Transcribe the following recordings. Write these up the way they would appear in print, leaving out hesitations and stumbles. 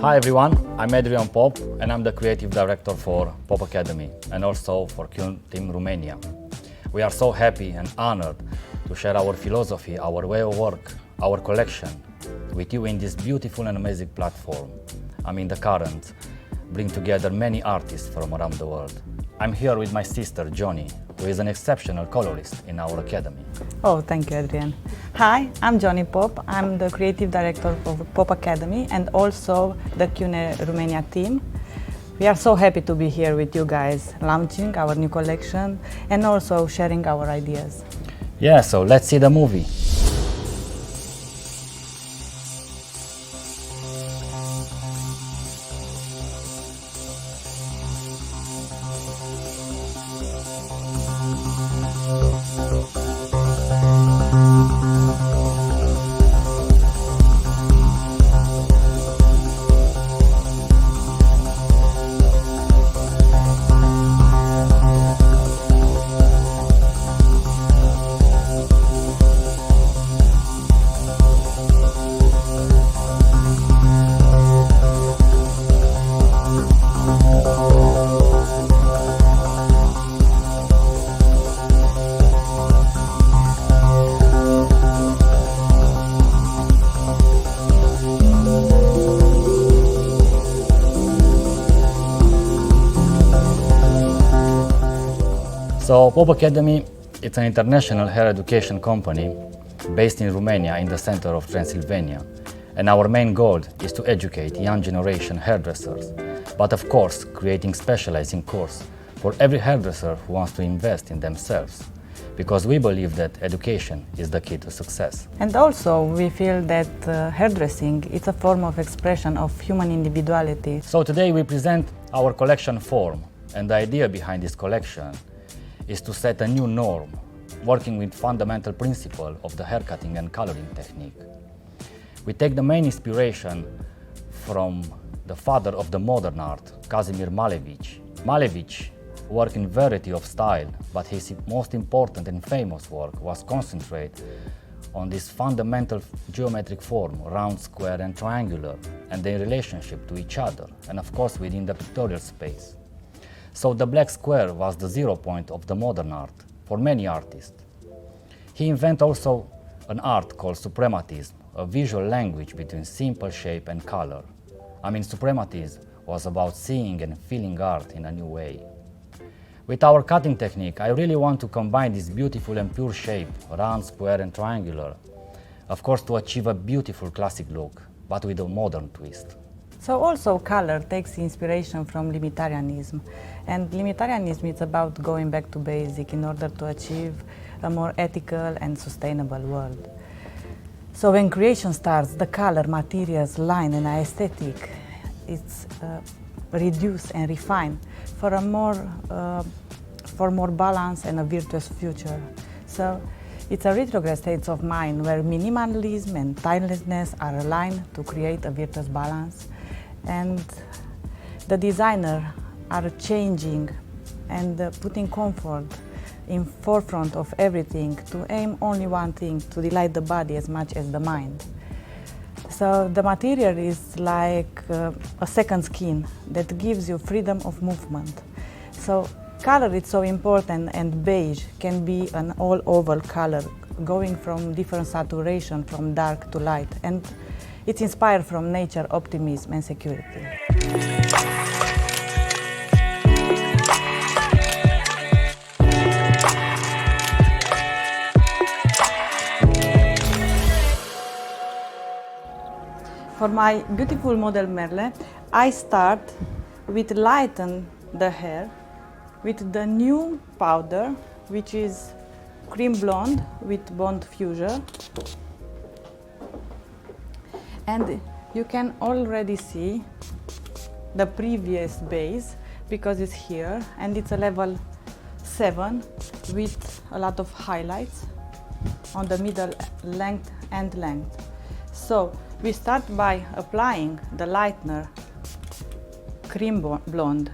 Hi everyone, I'm Adrian Pop and I'm the creative director for Pop Academy and also for Keune Romênia. We are so happy and honored to share our philosophy, our way of work, our collection with you in this beautiful and amazing platform. The current bring together many artists from around the world. I'm here with my sister Johnny, who is an exceptional colorist in our academy. Oh, thank you, Adrian. Hi, I'm Ioona Pop. I'm the creative director of Pop Academy and also the Keune Romênia team. We are so happy to be here with you guys, launching our new collection and also sharing our ideas. Yeah, so let's see the movie. So Pop Academy, it's an international hair education company based in Romania in the center of Transylvania. And our main goal is to educate young generation hairdressers, but of course creating specializing course for every hairdresser who wants to invest in themselves. Because we believe that education is the key to success. And also we feel that hairdressing is a form of expression of human individuality. So today we present our collection form, and the idea behind this collection is to set a new norm, working with fundamental principle of the haircutting and coloring technique. We take the main inspiration from the father of the modern art, Kazimir Malevich. Malevich worked in variety of style, but his most important and famous work was concentrated on this fundamental geometric form, round, square and triangular, and their relationship to each other, and of course within the pictorial space. So the black square was the 0 point of the modern art for many artists. He invented also an art called suprematism, a visual language between simple shape and color. Suprematism was about seeing and feeling art in a new way. With our cutting technique, I really want to combine this beautiful and pure shape, round, square and triangular, of course to achieve a beautiful classic look, but with a modern twist. So also color takes inspiration from limitarianism, and limitarianism is about going back to basic in order to achieve a more ethical and sustainable world. So when creation starts, the color, materials, line and aesthetic, it's reduced and refined for a more balanced and a virtuous future. So it's a retrograde state of mind where minimalism and timelessness are aligned to create a virtuous balance. And the designer are changing and putting comfort in forefront of everything to aim only one thing, to delight the body as much as the mind. So the material is like a second skin that gives you freedom of movement. So color is so important, and beige can be an all over color going from different saturation from dark to light, and it's inspired from nature, optimism and security. For my beautiful model Merle, I start with lighten the hair with the new powder, which is cream blonde with bond fusion. And you can already see the previous base because it's here, and it's a level 7 with a lot of highlights on the middle length and length. So we start by applying the lightener cream blonde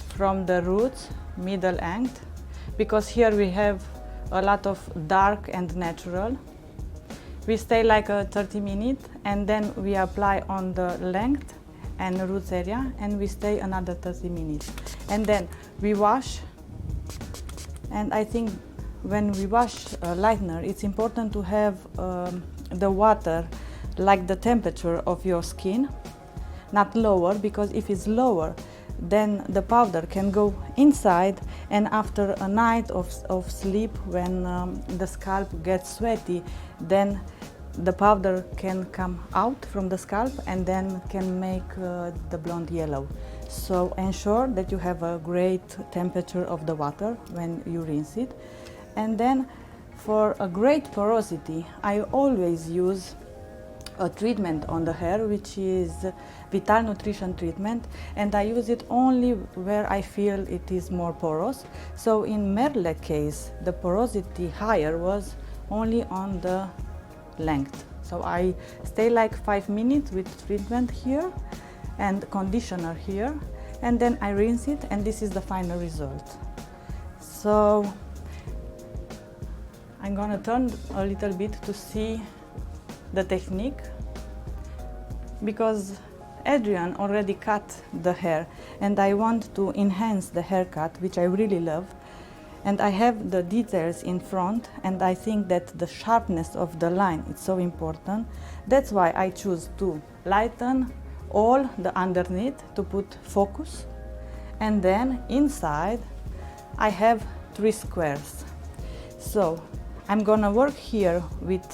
from the roots, middle length, because here we have a lot of dark and natural. We stay like 30 minutes and then we apply on the length and roots area, and we stay another 30 minutes. And then we wash, and I think when we wash lightener, it's important to have the water like the temperature of your skin, not lower, because if it's lower, then the powder can go inside, and after a night of sleep, when the scalp gets sweaty, then the powder can come out from the scalp and then can make the blonde yellow. So ensure that you have a great temperature of the water when you rinse it. And then for a great porosity, I always use a treatment on the hair, which is Vital Nutrition treatment, and I use it only where I feel it is more porous. So in Merle case, the porosity higher was only on the length. So I stay like 5 minutes with treatment here and conditioner here, and then I rinse it, and this is the final result. So I'm gonna turn a little bit to see the technique, because Adrian already cut the hair and I want to enhance the haircut, which I really love, and I have the details in front, and I think that the sharpness of the line is so important. That's why I choose to lighten all the underneath to put focus, and then inside I have 3 squares. So I'm gonna work here with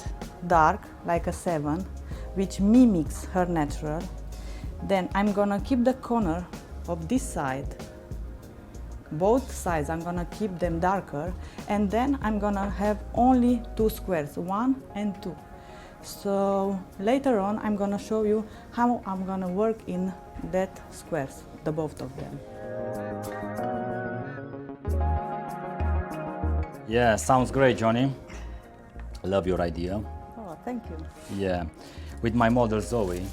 dark, like a 7, which mimics her natural. Then I'm gonna keep the corner of this side, both sides I'm gonna keep them darker, and then I'm gonna have only 2 squares, 1 and 2. So later on I'm gonna show you how I'm gonna work in that squares, the both of them. Yeah, sounds great, Johnny. Love your idea. Oh, thank you. Yeah, with my model Zoe,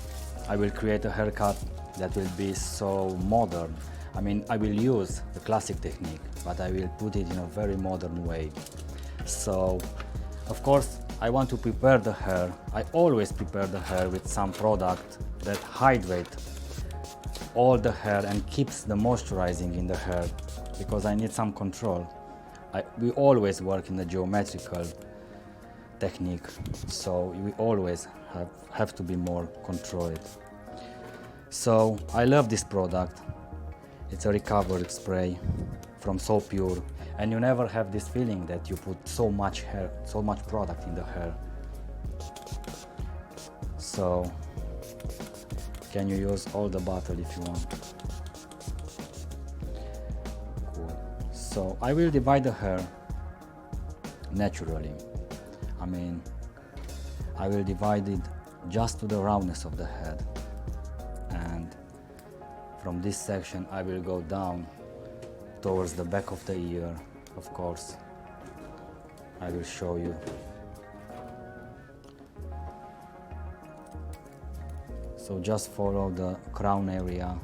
I will create a haircut that will be so modern. I mean, I will use the classic technique, but I will put it in a very modern way. So, of course, I want to prepare the hair. I always prepare the hair with some product that hydrate all the hair and keeps the moisturizing in the hair, because I need some control. We always work in the geometrical technique, so we always have to be more controlled. So I love this product. It's a recovery spray from So Pure, and you never have this feeling that you put so much product in the hair. So can you use all the bottle if you want. Cool. So I will divide the hair naturally. I mean, I will divide it just to the roundness of the head, and from this section I will go down towards the back of the ear. Of course, I will show you. So just follow the crown area.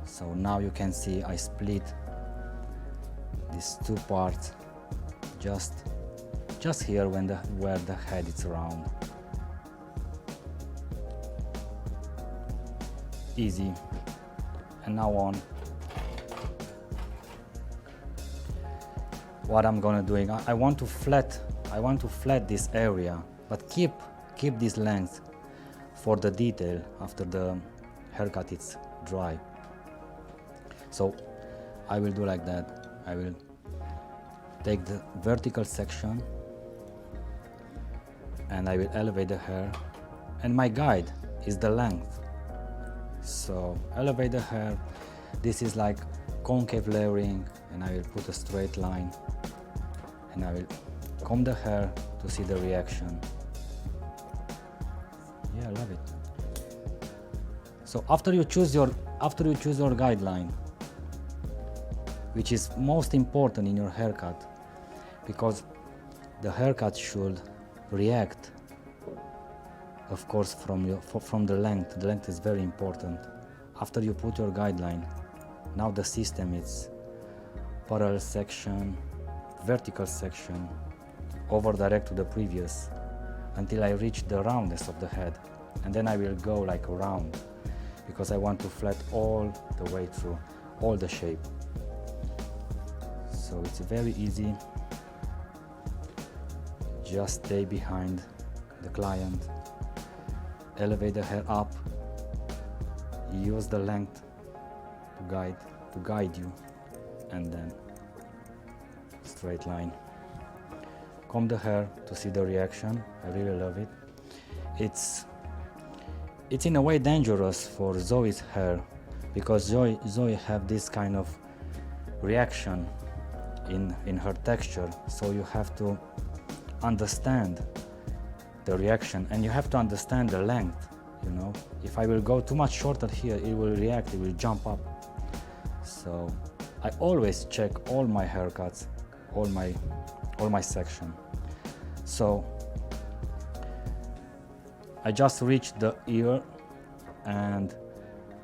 So now you can see I split these 2 parts just here where the head is round. Easy. And now on, what I'm gonna doing, I want to flat this area, but keep this length for the detail after the haircut is dry. So I will do like that. I will take the vertical section and I will elevate the hair, and my guide is the length. So elevate the hair. This is like concave layering, and I will put a straight line, and I will comb the hair to see the reaction. Yeah, I love it. So after you choose your guideline, which is most important in your haircut, because the haircut should react, of course, from the length. The length is very important. After you put your guideline, now the system is parallel section, vertical section, over direct to the previous, until I reach the roundness of the head. and then I will go like around, because I want to flat all the way through all the shape. So it's very easy. Just stay behind the client, elevate the hair up, use the length to guide you, and then straight line. Comb the hair to see the reaction. I really love it. It's in a way dangerous for Zoe's hair, because Zoe have this kind of reaction in her texture, so you have to understand the reaction, and you have to understand the length, you know. If I will go too much shorter here, it will react, it will jump up. So I always check all my haircuts, all my section. So I just reach the ear, and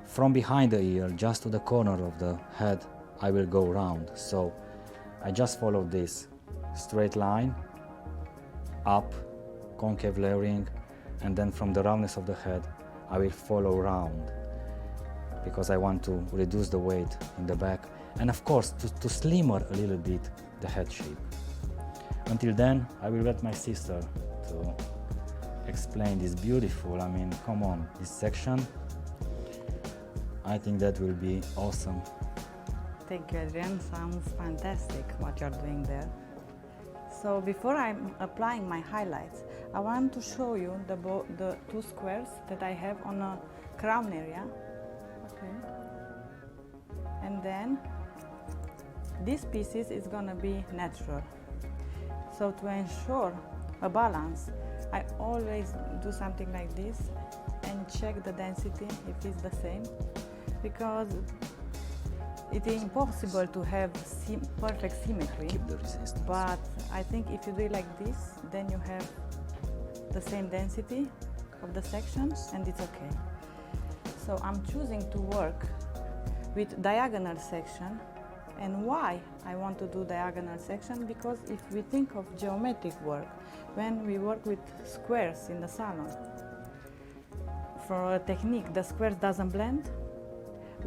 from behind the ear, just to the corner of the head, I will go round. So I just follow this straight line, up, concave layering, and then from the roundness of the head, I will follow round, because I want to reduce the weight in the back, and of course to slimmer a little bit the head shape. Until then, I will let my sister to explain this beautiful, I mean, come on, this section. I think that will be awesome. Thank you, Adrian. Sounds fantastic what you're doing there. So before I'm applying my highlights, I want to show you the two squares that I have on a crown area. Okay. And then these pieces is gonna be natural. So to ensure a balance, I always do something like this and check the density if it's the same, because it is impossible to have perfect symmetry. Keep the resistance. But I think if you do it like this, then you have the same density of the sections, and it's okay. So I'm choosing to work with diagonal section. And why I want to do diagonal section? Because if we think of geometric work, when we work with squares in the salon, for a technique, the squares doesn't blend.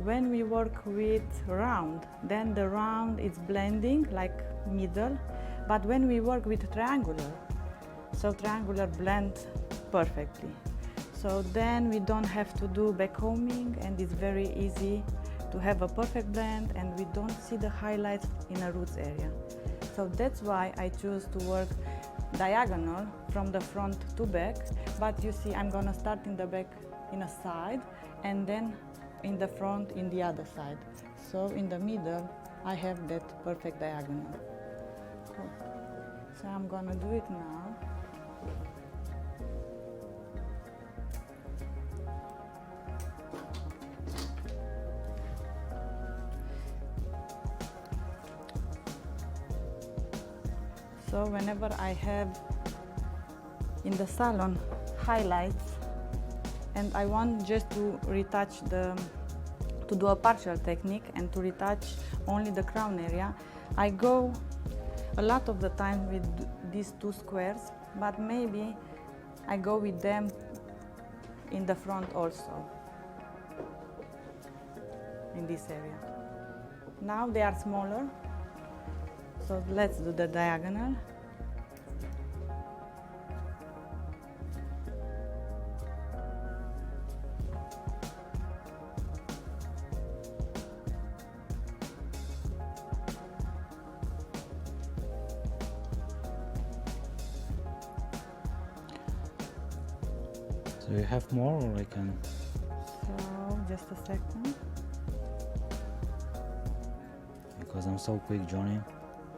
When we work with round, then the round is blending like middle. But when we work with triangular, so triangular blend perfectly. So then we don't have to do backcombing, and it's very easy to have a perfect blend, and we don't see the highlights in a roots area. So that's why I choose to work diagonal from the front to back. But you see, I'm gonna start in the back in a side, and then in the front in the other side. So in the middle, I have that perfect diagonal. Cool. So I'm gonna do it now. So whenever I have in the salon highlights, and I want just to retouch to do a partial technique and to retouch only the crown area, I go a lot of the time with these two squares, but maybe I go with them in the front also, in this area. Now they are smaller, so let's do the diagonal. So you have more, or I can? So just a second. Because I'm so quick, Johnny.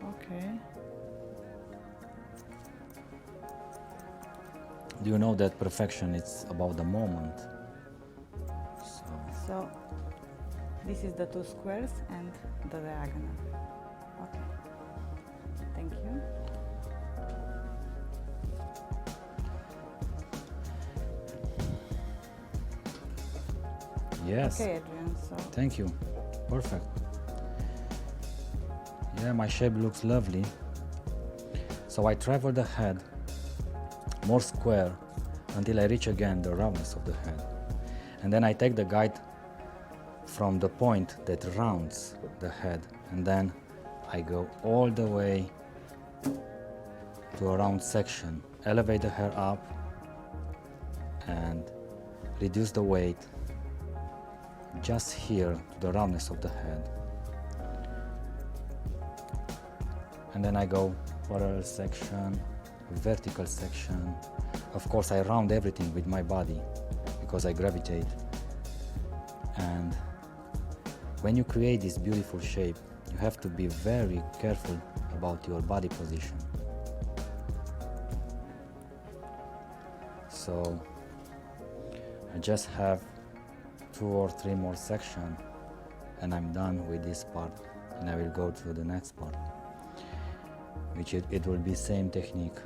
Okay. Do you know that perfection is about the moment? So this is the two squares and the diagonal. Okay. Thank you. Yes. Okay, Adrian. So Thank you. Perfect. Yeah, my shape looks lovely. So I travel the head more square until I reach again the roundness of the head. And then I take the guide from the point that rounds the head, and then I go all the way to a round section, elevate the hair up and reduce the weight just here to the roundness of the head. And then I go parallel section, vertical section. Of course I round everything with my body because I gravitate. And when you create this beautiful shape, you have to be very careful about your body position. So I just have 2 or 3 more sections and I'm done with this part, and I will go to the next part, which it will be same technique.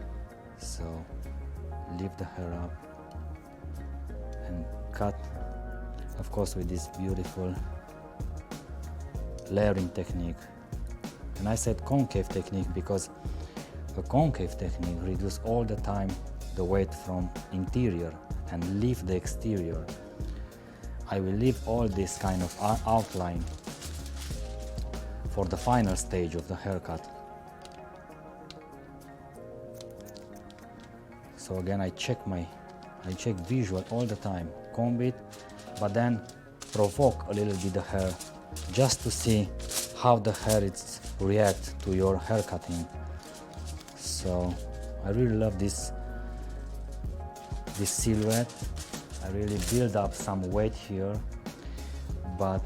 So lift the hair up and cut, of course with this beautiful layering technique. And I said concave technique because a concave technique reduces all the time the weight from interior and leave the exterior. I will leave all this kind of outline for the final stage of the haircut. So again I check visual all the time, comb it, but then provoke a little bit the hair just to see how the hair is react to your hair cutting. So I really love this silhouette. I really build up some weight here, but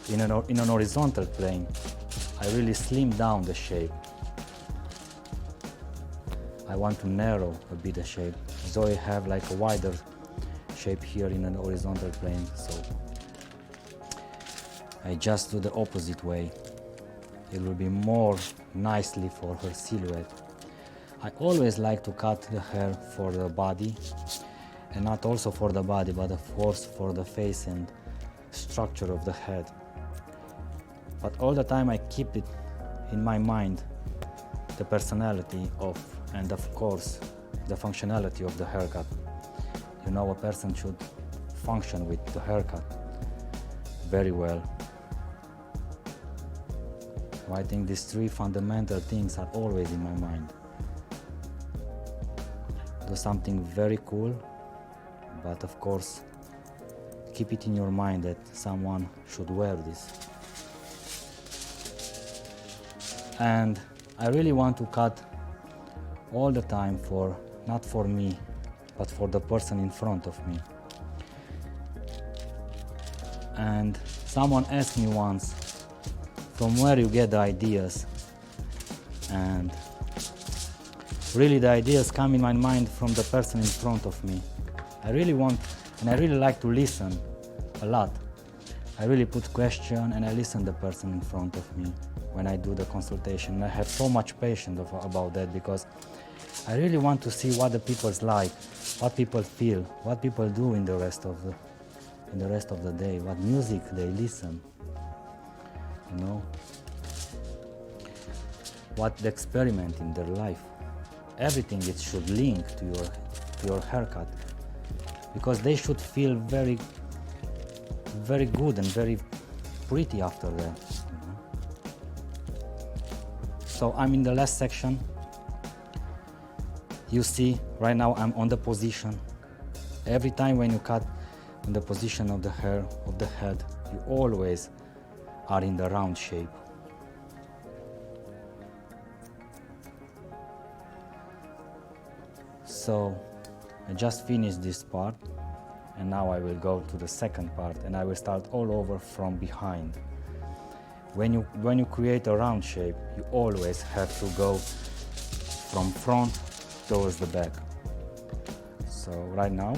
in an horizontal plane I really slim down the shape. I want to narrow a bit the shape, so I have like a wider shape here in an horizontal plane. So I just do the opposite way. It will be more nicely for her silhouette. I always like to cut the hair for the body, and not also for the body, but of course for the face and structure of the head. But all the time I keep it in my mind, the personality of, and of course the functionality of the haircut. You know, a person should function with the haircut very well. So I think these 3 fundamental things are always in my mind. Do something very cool, but of course keep it in your mind that someone should wear this. And I really want to cut all the time for, not for me, but for the person in front of me. And someone asked me once, from where you get the ideas? And really the ideas come in my mind from the person in front of me. I really want, and I really like to listen a lot. I really put question and I listen the person in front of me when I do the consultation. I have so much patience about that because I really want to see what the people's like, what people feel, what people do in the rest of the day, what music they listen, you know, what they experiment in their life. Everything it should link to your haircut, because they should feel very, very good and very pretty after that. You know? So I'm in the last section. You see, right now I'm on the position. Every time when you cut in the position of the hair of the head, you always are in the round shape. So I just finished this part, and now I will go to the second part and I will start all over from behind. When you create a round shape, you always have to go from front towards the back. So right now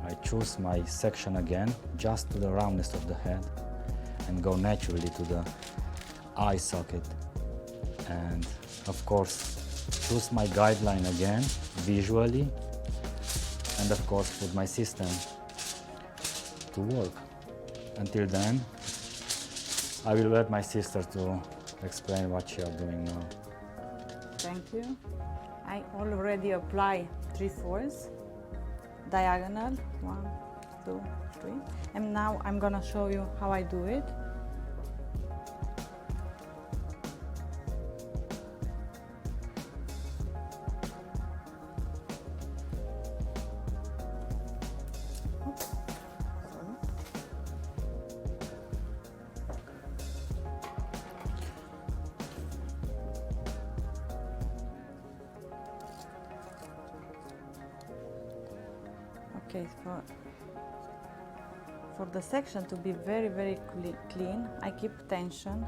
I choose my section again just to the roundness of the head and go naturally to the eye socket, and of course choose my guideline again visually, and of course put my system to work. Until then I will let my sister to explain what she is doing now. Thank you. I already apply 3/4 diagonal, 1, 2, 3. And now I'm gonna show you how I do it. Okay, for the section to be very clean, I keep tension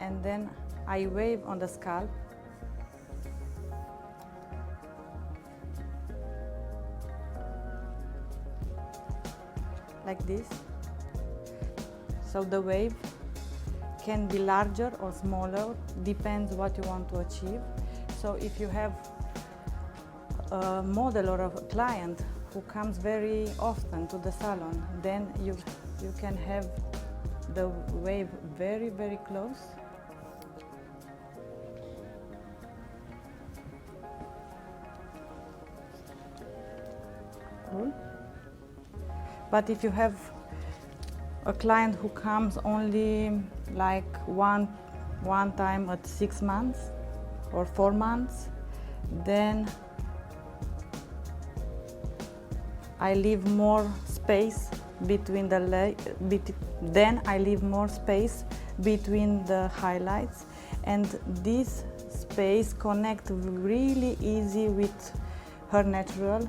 and then I wave on the scalp. Like this. So the wave can be larger or smaller, depends what you want to achieve. So if you have a model or a client who comes very often to the salon, then you can have the wave very close. Cool. But if you have a client who comes only like one time at 6 months or 4 months, then I leave more space between the highlights, and this space connect really easy with her natural.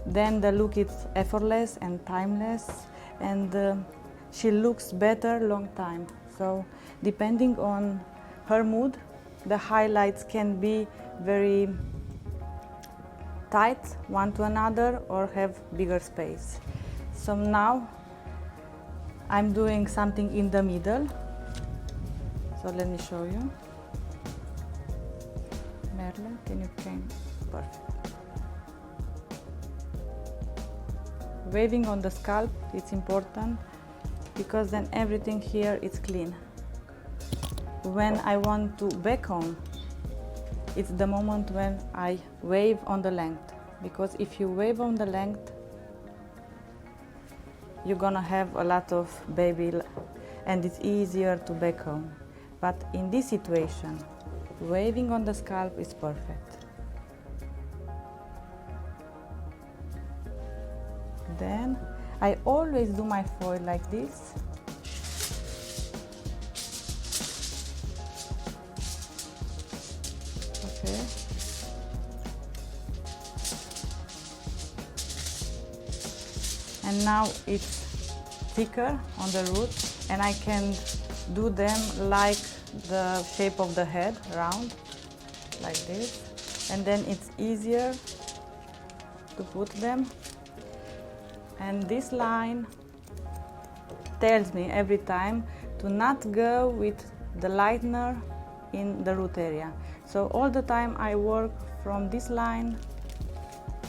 Then the look is effortless and timeless, and she looks better long time. So depending on her mood, the highlights can be very tight one to another or have bigger space. So now I'm doing something in the middle. So let me show you. Merle, can you come? Perfect. Waving on the scalp, it's important because then everything here is clean. When I want to backcomb, it's the moment when I wave on the length, because if you wave on the length, you're gonna have a lot of baby and it's easier to backcomb. But in this situation, waving on the scalp is perfect. Then I always do my foil like this. Okay. And now it's thicker on the root, and I can do them like the shape of the head, round, like this. And then it's easier to put them. And this line tells me every time to not go with the lightener in the root area. So all the time I work from this line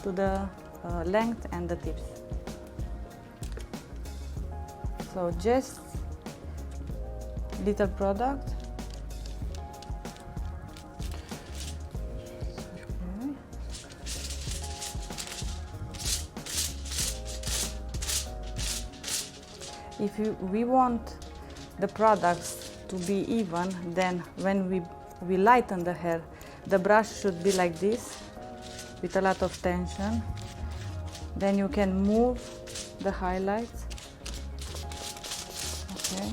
to the length and the tips. So just little product. If we want the products to be even, then when we lighten the hair, the brush should be like this, with a lot of tension. Then you can move the highlights. Okay.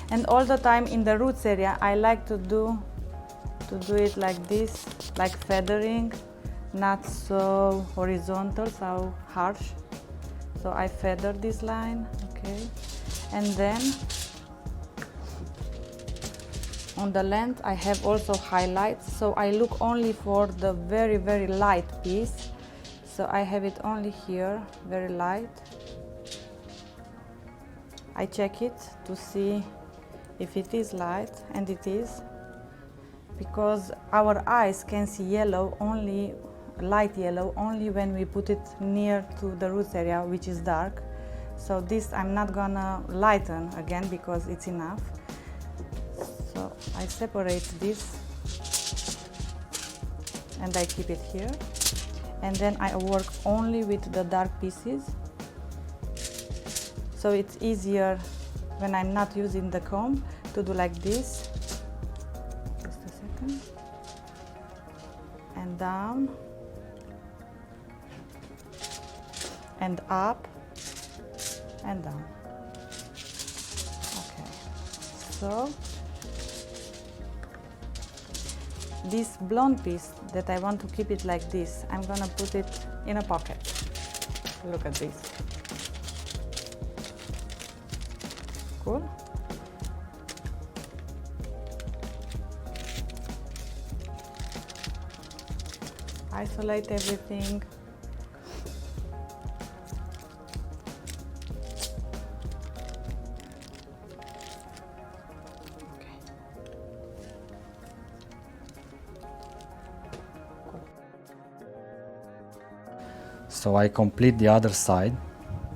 And all the time in the roots area, I like to do it like this, like feathering, not so horizontal, so harsh. So I feather this line, okay. And then on the length I have also highlights, so I look only for the very light piece. So I have it only here, very light. I check it to see if it is light, and it is, because our eyes can see yellow only, light yellow, only when we put it near to the roots area, which is dark. So this I'm not gonna lighten again because it's enough. So I separate this and I keep it here. and then I work only with the dark pieces. So it's easier when I'm not using the comb to do like this. Just a second. And down. And up. And down. Okay. So this blonde piece that I want to keep it like this, I'm gonna put it in a pocket. Look at this. Cool. Isolate everything. So I complete the other side,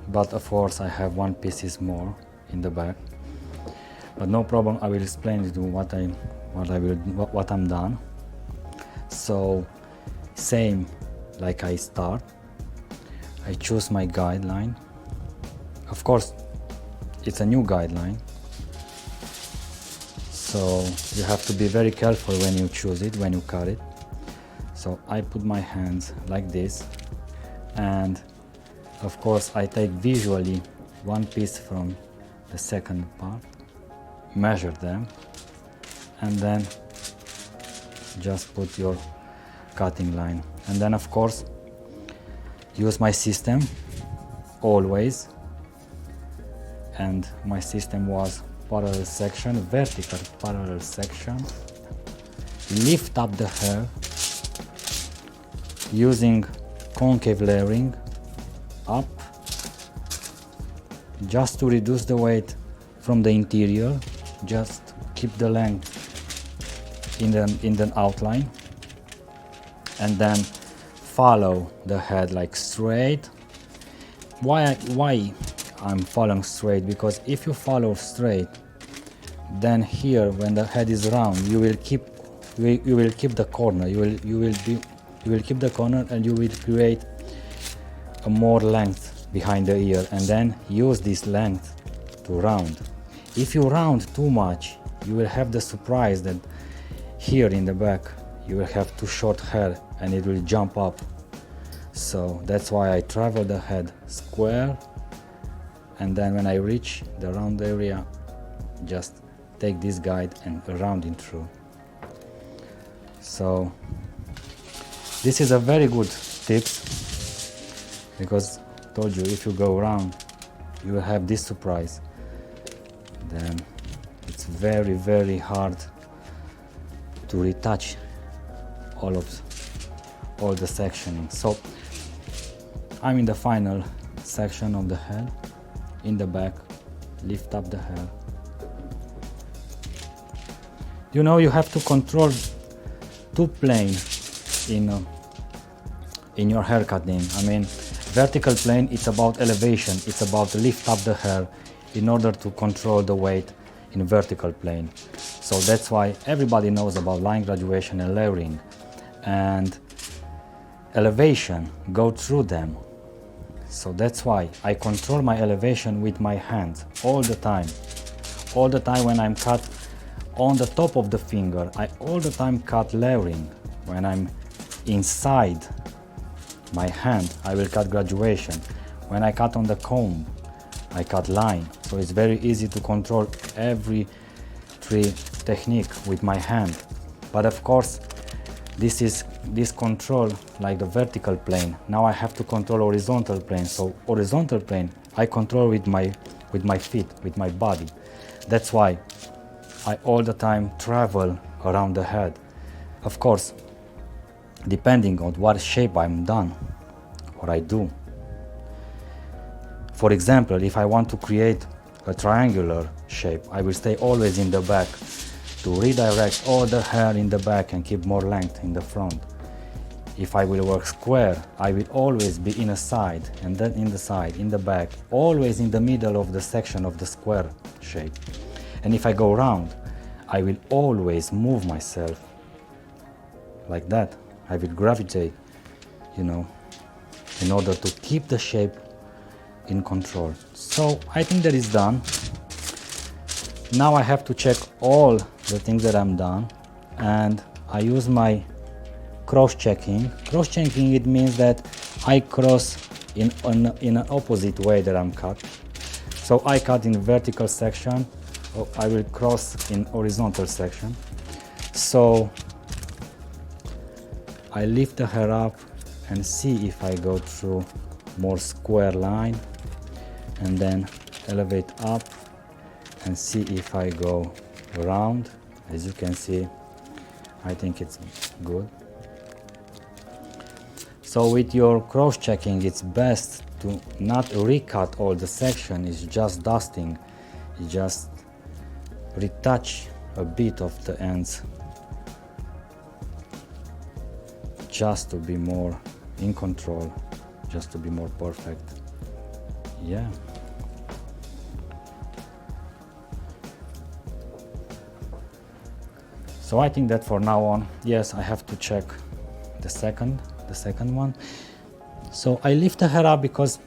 but of course I have one piece more in the back. But no problem, I will explain to you what I'm done. So same like I start, I choose my guideline. Of course it's a new guideline, so you have to be very careful when you choose it, when you cut it. So I put my hands like this, and of course I take visually one piece from the second part, measure them, and then just put your cutting line. And then of course use my system always, and my system was parallel section, vertical parallel section, lift up the hair using concave layering up, just to reduce the weight from the interior, just keep the length in the outline, and then follow the head like straight. Why I'm following straight? Because if you follow straight, then here when the head is round, you will keep the corner. You will keep the corner, and you will create a more length behind the ear, and then use this length to round. If you round too much, you will have the surprise that here in the back you will have too short hair and it will jump up. So that's why I travel the head square, and then when I reach the round area, just take this guide and round it through. So this is a very good tips, because I told you, if you go around, you will have this surprise. Then it's very, very hard to retouch all the sectioning. So I'm in the final section of the head, in the back, lift up the hair. You know, you have to control two planes in your hair cutting. I mean, vertical plane, it's about elevation, it's about lift up the hair in order to control the weight in vertical plane. So that's why everybody knows about line graduation and layering, and elevation go through them. So that's why I control my elevation with my hands all the time. All the time when I'm cut on the top of the finger, I all the time cut layering. When I'm inside my hand, I will cut graduation. When I cut on the comb, I cut line. So it's very easy to control every three technique with my hand. But of course, this control like the vertical plane. Now I have to control horizontal plane. So horizontal plane, I control with my feet, with my body. That's why I all the time travel around the head. Of course, depending on what shape I'm done, or I do. For example, if I want to create a triangular shape, I will stay always in the back to redirect all the hair in the back and keep more length in the front. If I will work square, I will always be in a side, and then in the side, in the back, always in the middle of the section of the square shape. And if I go round, I will always move myself like that. I will gravitate you know, in order to keep the shape in control. So I think that is done. Now I have to check all the things that I'm done, and I use my cross-checking. Cross-checking, it means that I cross in an opposite way that I'm cut. So I cut in vertical section, or I will cross in horizontal section. So I lift the hair up and see if I go through more square line, and then elevate up and see if I go round. As you can see, I think it's good. So with your cross-checking, it's best to not recut all the section. It's just dusting. You just retouch a bit of the ends, just to be more in control, just to be more perfect. Yeah. So I think that for now on, yes, I have to check the second one. So I lift the hair up because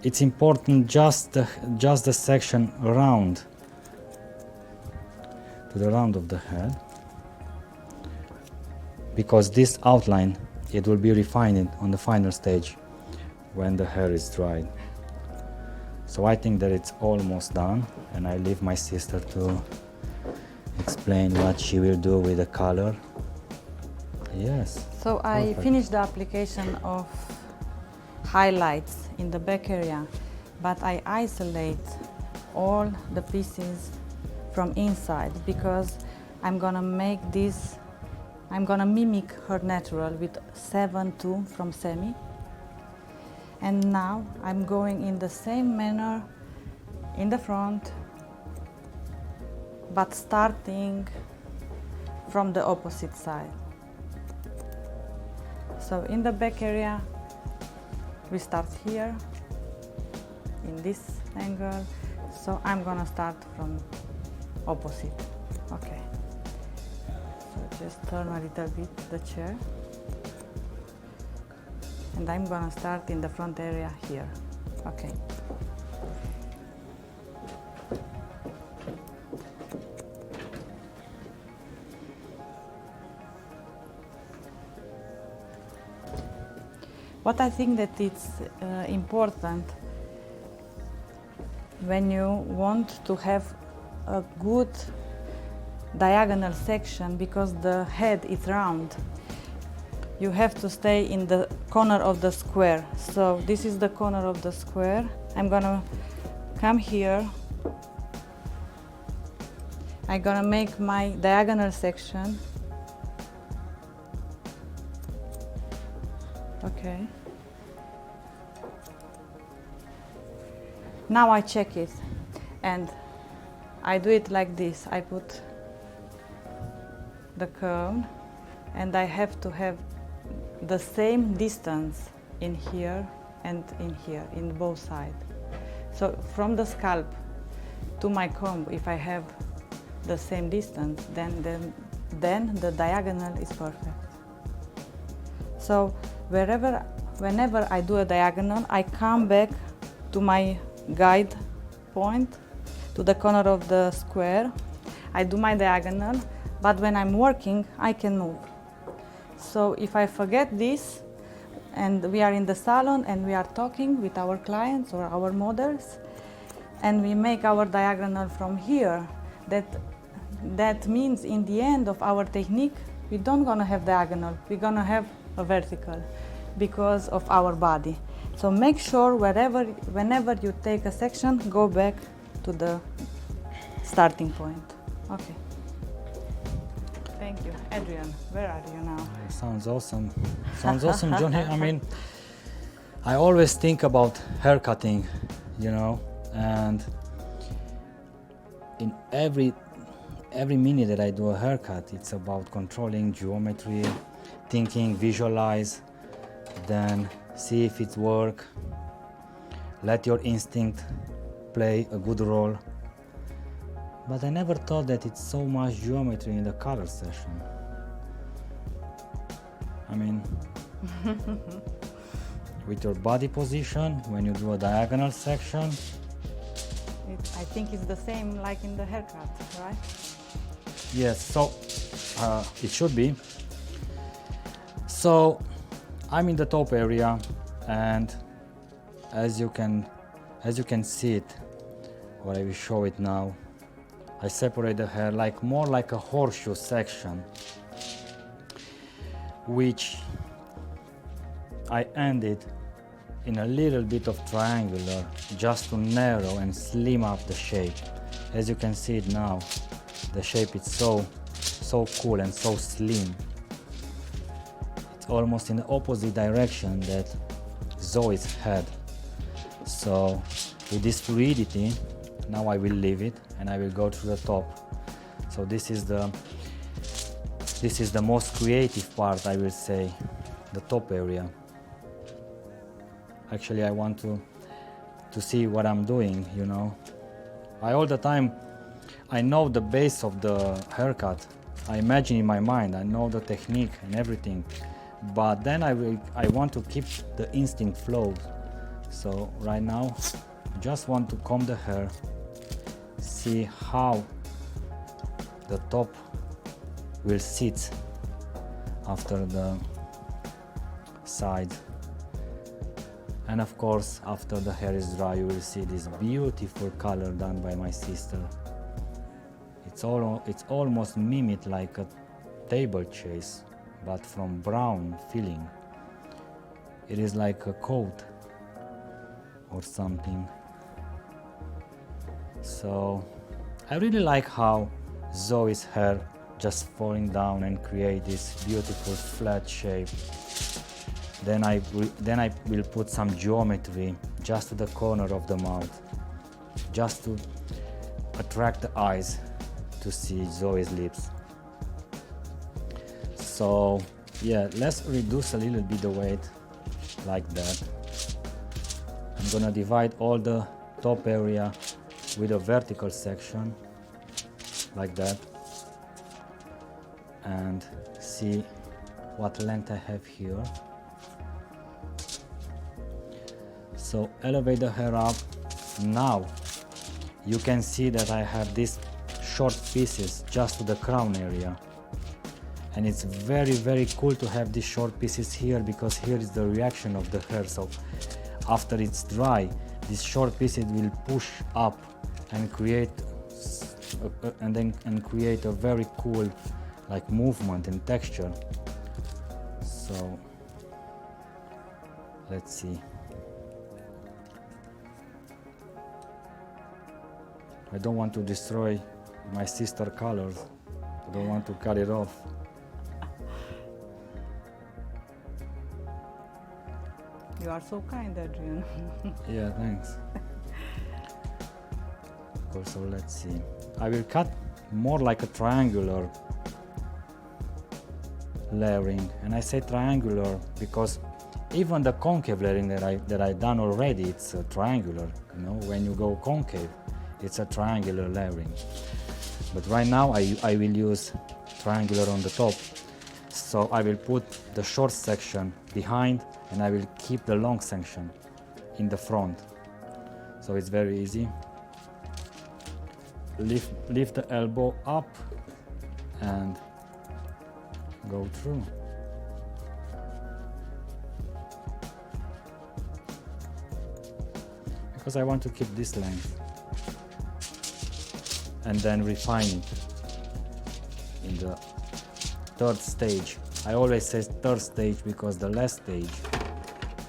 it's important just the section round, to the round of the head, because this outline, it will be refined on the final stage when the hair is dried. So I think that it's almost done, and I leave my sister to explain what she will do with the color. Yes. So I finished the application of highlights in the back area, but I isolate all the pieces from inside because I'm gonna make this, I'm gonna mimic her natural with 7-2 from semi. And now I'm going in the same manner in the front, but starting from the opposite side. So in the back area, we start here, in this angle. So I'm gonna start from opposite. Okay. So just turn a little bit the chair. And I'm gonna start in the front area here. Okay. What I think that it's important when you want to have a good diagonal section, because the head is round, you have to stay in the corner of the square. So this is the corner of the square. I'm gonna come here. I'm gonna make my diagonal section. Okay. Now I check it, and I do it like this. I put the cone, and I have to have the same distance in here and in here, in both sides. So from the scalp to my comb, if I have the same distance, then the diagonal is perfect. So whenever I do a diagonal, I come back to my guide point, to the corner of the square. I do my diagonal, but when I'm working, I can move. So if I forget this, and we are in the salon and we are talking with our clients or our models, and we make our diagonal from here, that means in the end of our technique, we don't gonna have diagonal, we're gonna have a vertical because of our body. So make sure whenever you take a section, go back to the starting point. Okay. Thank you. Adrian, where are you now? Sounds awesome. Sounds awesome, Johnny. I mean, I always think about haircutting, you know, and in every minute that I do a haircut, it's about controlling geometry, thinking, visualize, then see if it works. Let your instinct play a good role. But I never thought that it's so much geometry in the color session. I mean, With your body position, when you do a diagonal section. I think it's the same like in the haircut, right? Yes, so it should be. So I'm in the top area, and as you can see it, or I will show it now, I separate the hair more like a horseshoe section, which I ended in a little bit of triangular just to narrow and slim up the shape. As you can see it now, the shape is so cool and so slim. It's almost in the opposite direction that Zoe's had. So with this fluidity, now I will leave it and I will go to the top. So this is the most creative part, I will say, the top area. Actually, I want to see what I'm doing, you know. All the time, I know the base of the haircut. I imagine in my mind, I know the technique and everything. But then I want to keep the instinct flow. So right now, just want to comb the hair, see how the top will sit after the side. And of course, after the hair is dry, you will see this beautiful color done by my sister. It's almost mimicked like a table chase, but from brown feeling. It is like a coat or something. So I really like how Zoe's hair just falling down and create this beautiful flat shape. Then I will put some geometry just to the corner of the mouth, just to attract the eyes to see Zoe's lips. So yeah, let's reduce a little bit the weight like that. I'm gonna divide all the top area with a vertical section like that and see what length I have here. So elevate the hair up. Now you can see that I have these short pieces just to the crown area, and it's very cool to have these short pieces here, because here is the reaction of the hair. So after it's dry, these short pieces will push up and create a very cool like movement and texture. So let's see. I don't want to destroy my sister colors. I don't want to cut it off. You are so kind, Adrian. Yeah, thanks. Also, let's see. I will cut more like a triangular layering, and I say triangular because even the concave layering that I done already, it's a triangular. You know, when you go concave, it's a triangular layering. But right now I will use triangular on the top. So I will put the short section behind and I will keep the long section in the front. So it's very easy. Lift the elbow up and go through. Because I want to keep this length. And then refine it in the third stage. I always say third stage because the last stage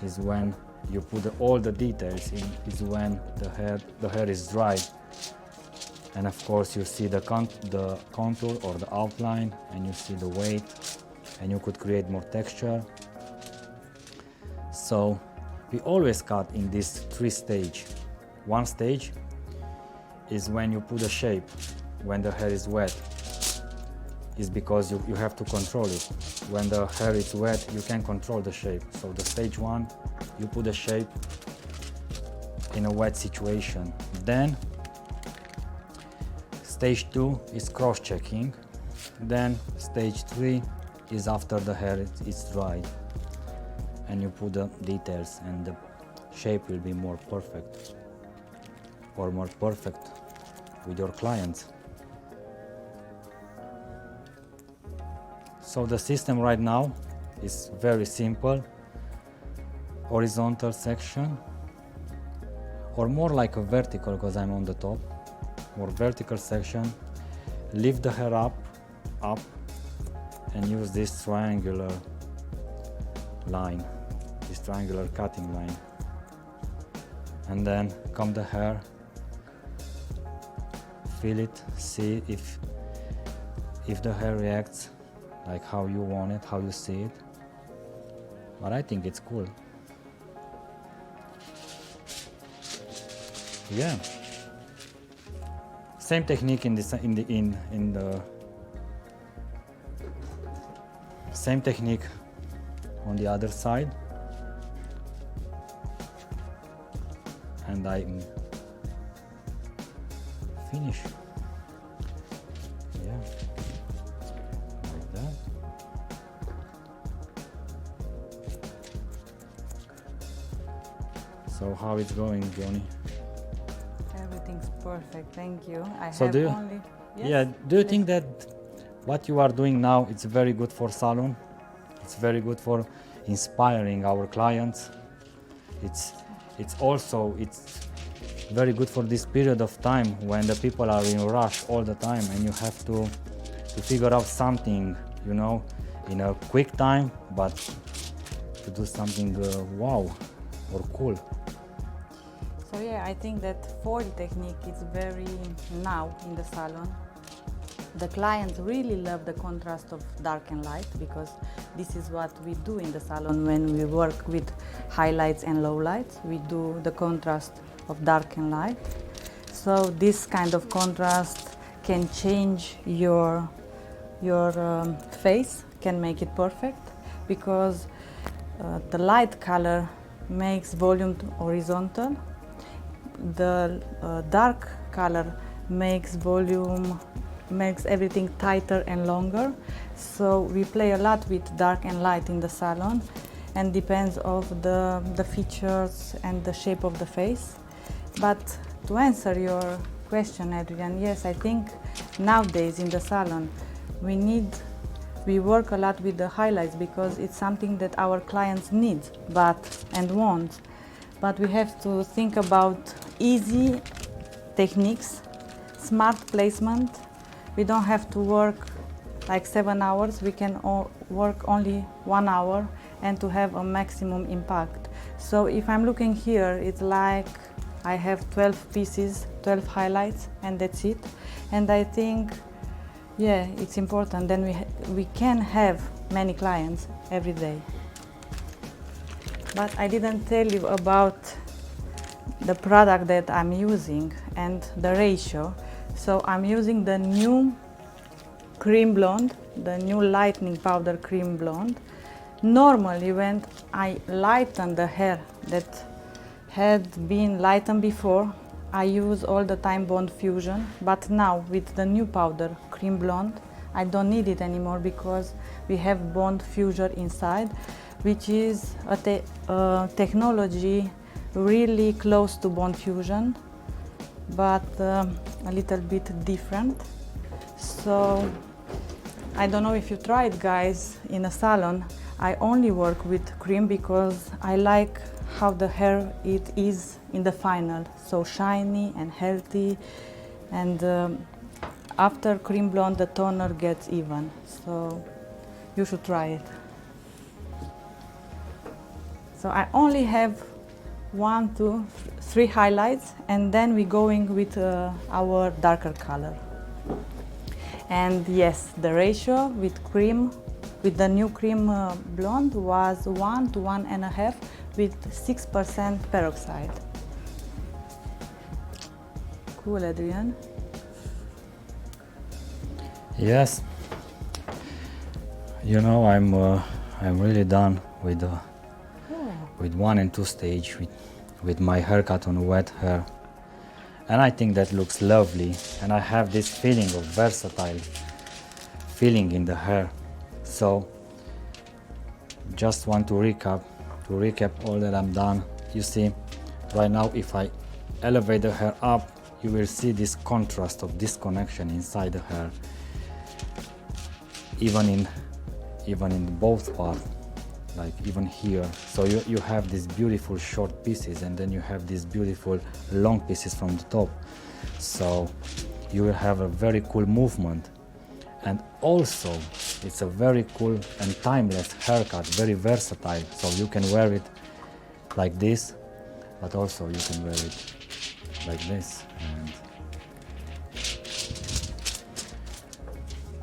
is when you put all the details in, is when the hair is dry. And of course you see the contour or the outline, and you see the weight, and you could create more texture. So we always cut in this three stage. One stage is when you put a shape, when the hair is wet, is because you have to control it. When the hair is wet, you can control the shape. So the stage one, you put a shape in a wet situation. Then stage two is cross-checking. Then stage three is after the hair is dry. and you put the details, and the shape will be more perfect, or more perfect with your clients. So the system right now is very simple. Horizontal section, or more like a vertical, because I'm on the top, more vertical section. Lift the hair up, and use this triangular line, this triangular cutting line. And then comb the hair, feel it, see if the hair reacts like how you want it, how you see it. But I think it's cool. Yeah. Same technique in the same technique on the other side, and I'm finish. Yeah, like that. So how it's going, Johnny? Everything's perfect, thank you. So do you, only... Yes? yeah, do you think that what you are doing now, it's very good for salon? It's very good for inspiring our clients. It's very good for this period of time when the people are in rush all the time, and you have to figure out something, you know, in a quick time, but to do something wow or cool. So yeah, I think that foil technique is very now in the salon. The clients really love the contrast of dark and light, because this is what we do in the salon when we work with highlights and lowlights. We do the contrast of dark and light. So this kind of contrast can change your face, can make it perfect, because the light color makes volume horizontal. The dark color makes volume, makes everything tighter and longer. So we play a lot with dark and light in the salon, and depends of the features and the shape of the face. But to answer your question, Adrian, yes, I think nowadays in the salon we work a lot with the highlights, because it's something that our clients need and want. But we have to think about easy techniques, smart placement. We don't have to work like 7 hours. We can work only 1 hour and to have a maximum impact. So if I'm looking here, it's like I have 12 pieces, 12 highlights, and that's it. And I think, yeah, it's important. Then we can have many clients every day. But I didn't tell you about the product that I'm using and the ratio. So I'm using the new cream blonde, the new lightening powder cream blonde. Normally when I lighten the hair that had been lightened before, I use all the time Bond Fusion, but now with the new powder cream blonde, I don't need it anymore, because we have Bond Fusion inside, which is a technology really close to Bond Fusion, but a little bit different. So I don't know if you tried, guys, in a salon. I only work with cream because I like how the hair it is in the final, so shiny and healthy, and after cream blonde the toner gets even, so you should try it. So I only have 1, 2, 3 highlights, and then we're going with our darker color. And yes, the ratio with cream, with the new cream blonde, was 1 to 1.5 with 6% peroxide. Cool, Adrian? Yes. You know, I'm really done with 1 and 2 stage with my haircut on wet hair, and I think that looks lovely, and I have this feeling of versatile feeling in the hair. So just want to recap to recap all that I'm done. You see, right now if I elevate the hair up, you will see this contrast of disconnection inside the hair, even in both parts, like even here. So you have these beautiful short pieces, and then you have these beautiful long pieces from the top. So you will have a very cool movement, and also it's a very cool and timeless haircut, very versatile. So you can wear it like this, but also you can wear it like this, and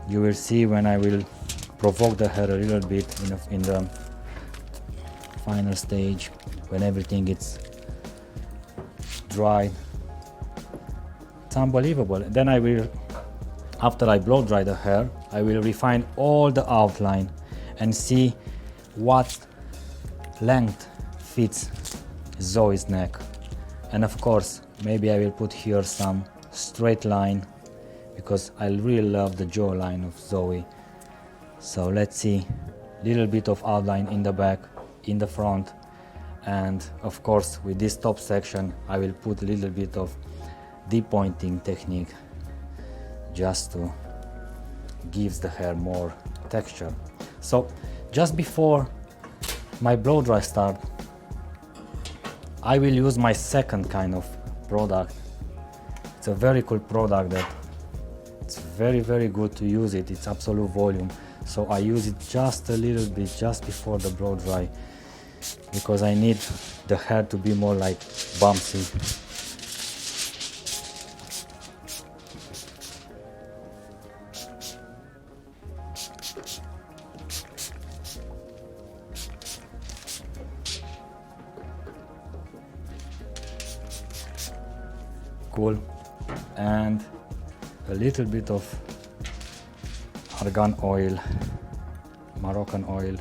you will see when I will provoke the hair a little bit in the final stage, when everything is dry. It's unbelievable. Then I will, after I blow dry the hair, I will refine all the outline and see what length fits Zoe's neck. And of course, maybe I will put here some straight line, because I really love the jawline of Zoe. So let's see, little bit of outline in the back, in the front, and of course with this top section I will put a little bit of depointing technique, just to gives the hair more texture. So just before my blow dry start, I will use my second kind of product. It's a very cool product that it's very, very good to use it. It's absolute volume. So I use it just a little bit just before the blow dry, because I need the hair to be more like bumpy. Cool. And a little bit of argan oil, Moroccan oil.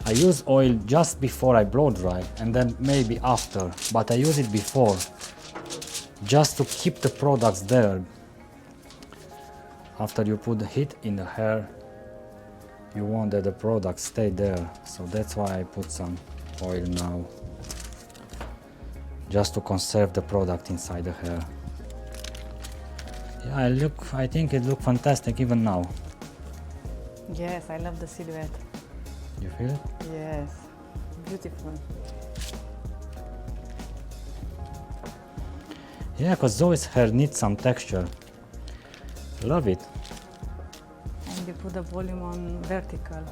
I use oil just before I blow dry, and then maybe after, but I use it before just to keep the products there. After you put the heat in the hair, you want that the products stay there, so that's why I put some oil now, just to conserve the product inside the hair. Yeah, I think it looks fantastic even now. Yes, I love the silhouette. You feel it? Yes, beautiful. Yeah, because Zoe's hair needs some texture. Love it. And you put the volume on vertical,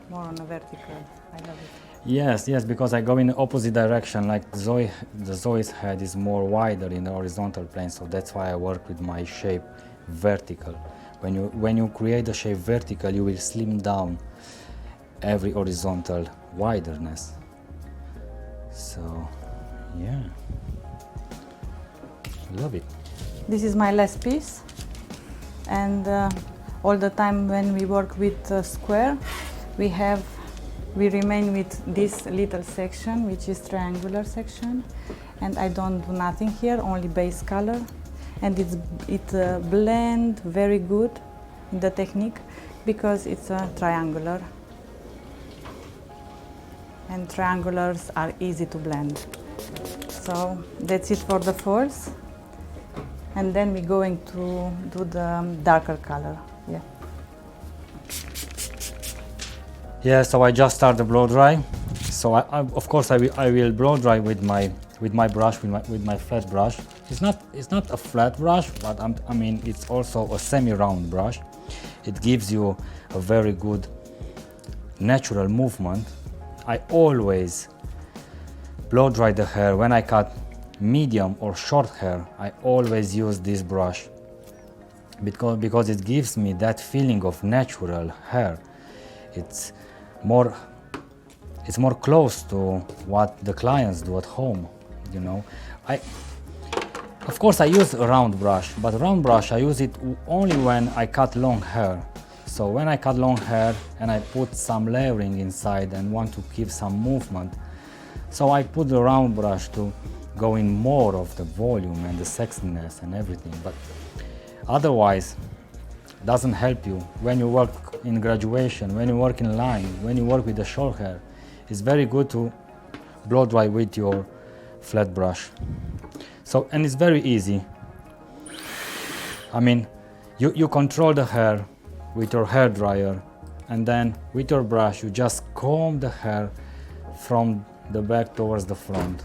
more on a vertical. I love it. Yes, because I go in the opposite direction. Like Zoe's head is more wider in the horizontal plane, so that's why I work with my shape vertical. When you create the shape vertical, you will slim down every horizontal widerness. So, yeah, love it. This is my last piece, and all the time when we work with square, we remain with this little section, which is triangular section, and I don't do nothing here, only base color, and it blend very good in the technique because it's a triangular, and triangulars are easy to blend. So that's it for the falls, and then we're going to do the darker color. Yeah, so I just started the blow dry. So of course I will blow dry with my brush, with my flat brush. It's not a flat brush, but I mean it's also a semi-round brush. It gives you a very good natural movement. I always blow dry the hair when I cut medium or short hair. I always use this brush because it gives me that feeling of natural hair. It's more close to what the clients do at home, you know. Of course I use a round brush, but round brush I use it only when I cut long hair. So when I cut long hair and I put some layering inside and want to give some movement, so I put the round brush to go in more of the volume and the sexiness and everything. But Otherwise, doesn't help you when you work in graduation, when you work in line, when you work with the short hair. It's very good to blow dry with your flat brush. So, and it's very easy. I mean, you control the hair with your hair dryer, and then with your brush you just comb the hair from the back towards the front.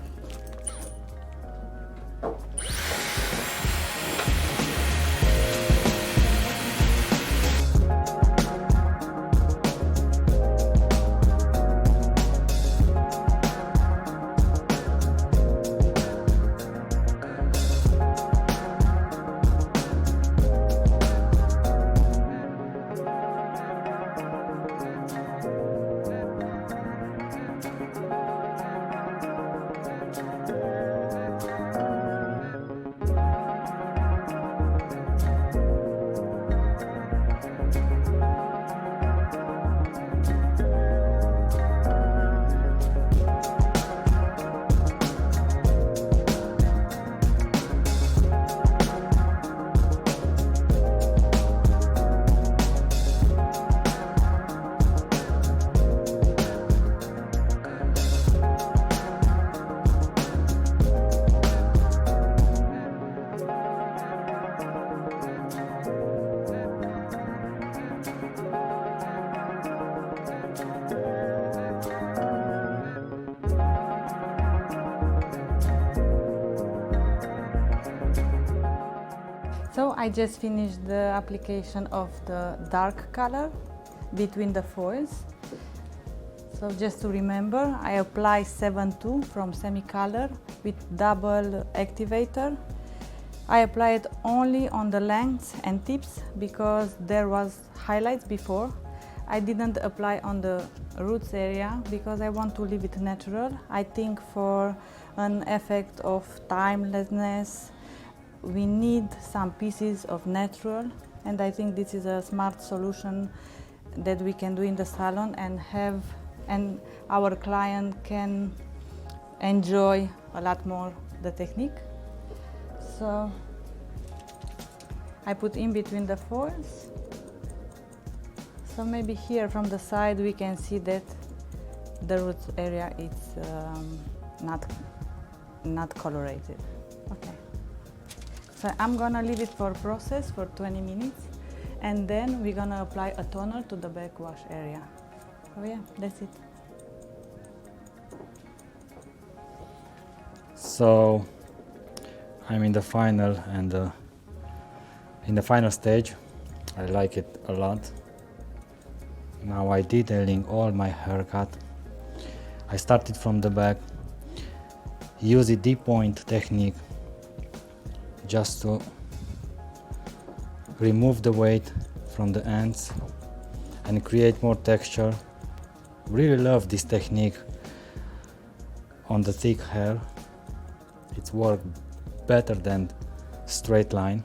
So I just finished the application of the dark color between the foils. So just to remember, I apply 7-2 from semi-color with double activator. I apply it only on the lengths and tips because there was highlights before. I didn't apply on the roots area because I want to leave it natural. I think for an effect of timelessness, we need some pieces of natural, and I think this is a smart solution that we can do in the salon and our client can enjoy a lot more the technique. So I put in between the foils. So maybe here from the side we can see that the roots area is not colorated. Okay. So I'm gonna leave it for process for 20 minutes, and then we're gonna apply a toner to the backwash area. Oh yeah, that's it. So I'm in the final stage. I like it a lot. Now I'm detailing all my haircut. I started from the back, use the deep point technique just to remove the weight from the ends and create more texture. Really love this technique on the thick hair. It's worked better than straight line.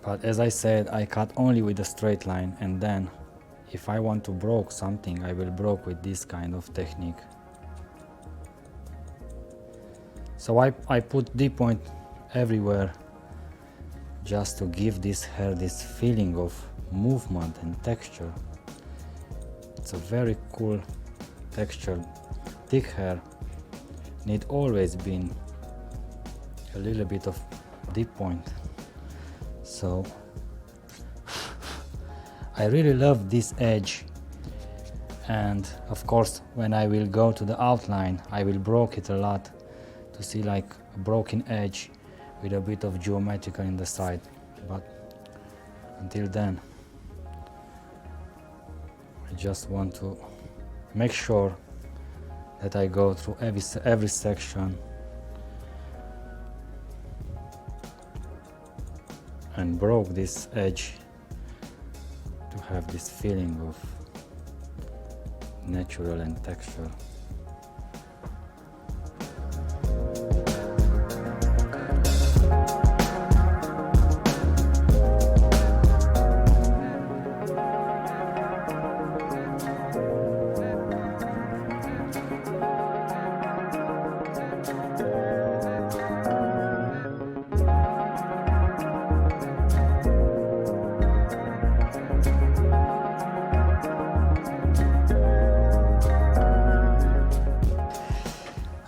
But as I said, I cut only with a straight line, and then if I want to broke something, I will broke with this kind of technique. So I put deep point everywhere just to give this hair this feeling of movement and texture. It's a very cool texture. Thick hair need always been a little bit of deep point. So I really love this edge, and of course when I will go to the outline I will broke it a lot to see like a broken edge with a bit of geometrical in the side. But until then I just want to make sure that I go through every section and broke this edge to have this feeling of natural and texture.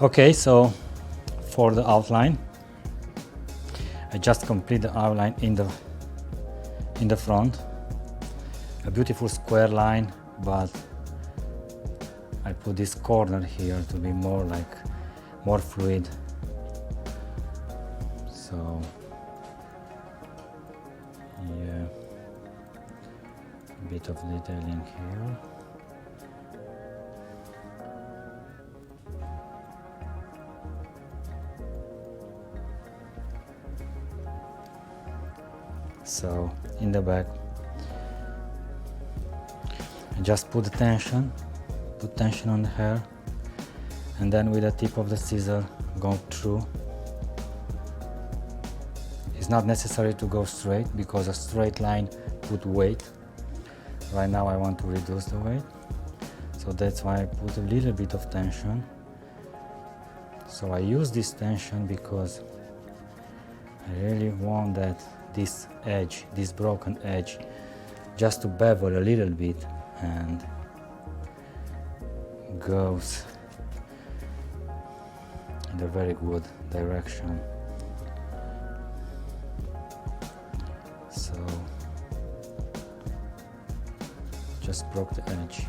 Okay, so for the outline, I just complete the outline in the front. A beautiful square line, but I put this corner here to be more fluid. So yeah, a bit of detailing here. So in the back, I just put tension on the hair, and then with the tip of the scissor go through. It's not necessary to go straight because a straight line put weight. Right now I want to reduce the weight, so that's why I put a little bit of tension. So I use this tension because I really want that this edge, this broken edge, just to bevel a little bit and goes in a very good direction. So just broke the edge.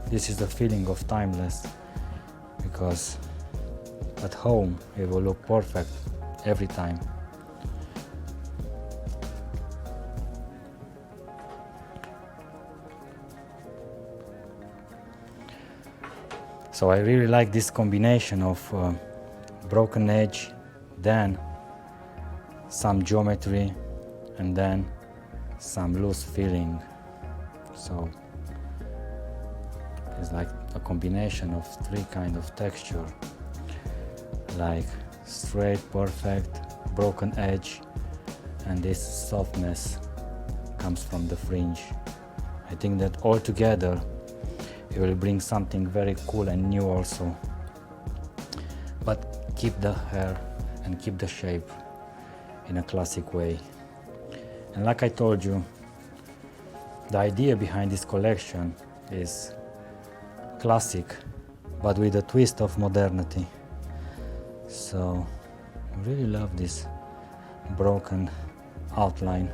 This is the feeling of timeless, because at home it will look perfect every time. So I really like this combination of broken edge, then some geometry, and then some loose feeling. So it's like a combination of three kind of texture, like straight, perfect, broken edge, and this softness comes from the fringe. I think that all together it will bring something very cool and new also, but keep the hair and keep the shape in a classic way. And like I told you, the idea behind this collection is classic, but with a twist of modernity. So I really love this broken outline.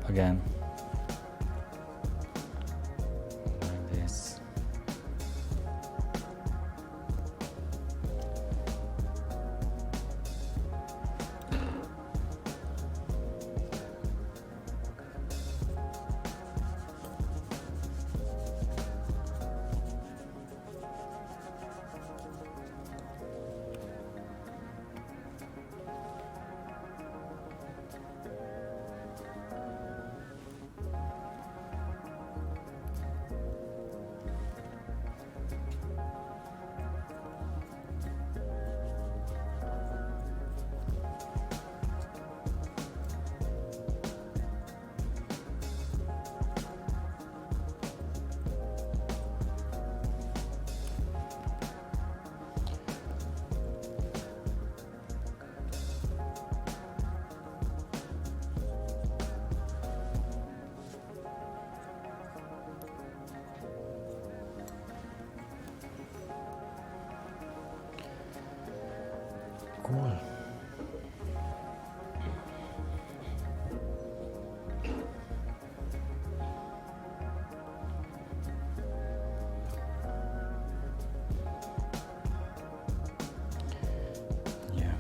Again, like this. Cool. Yeah.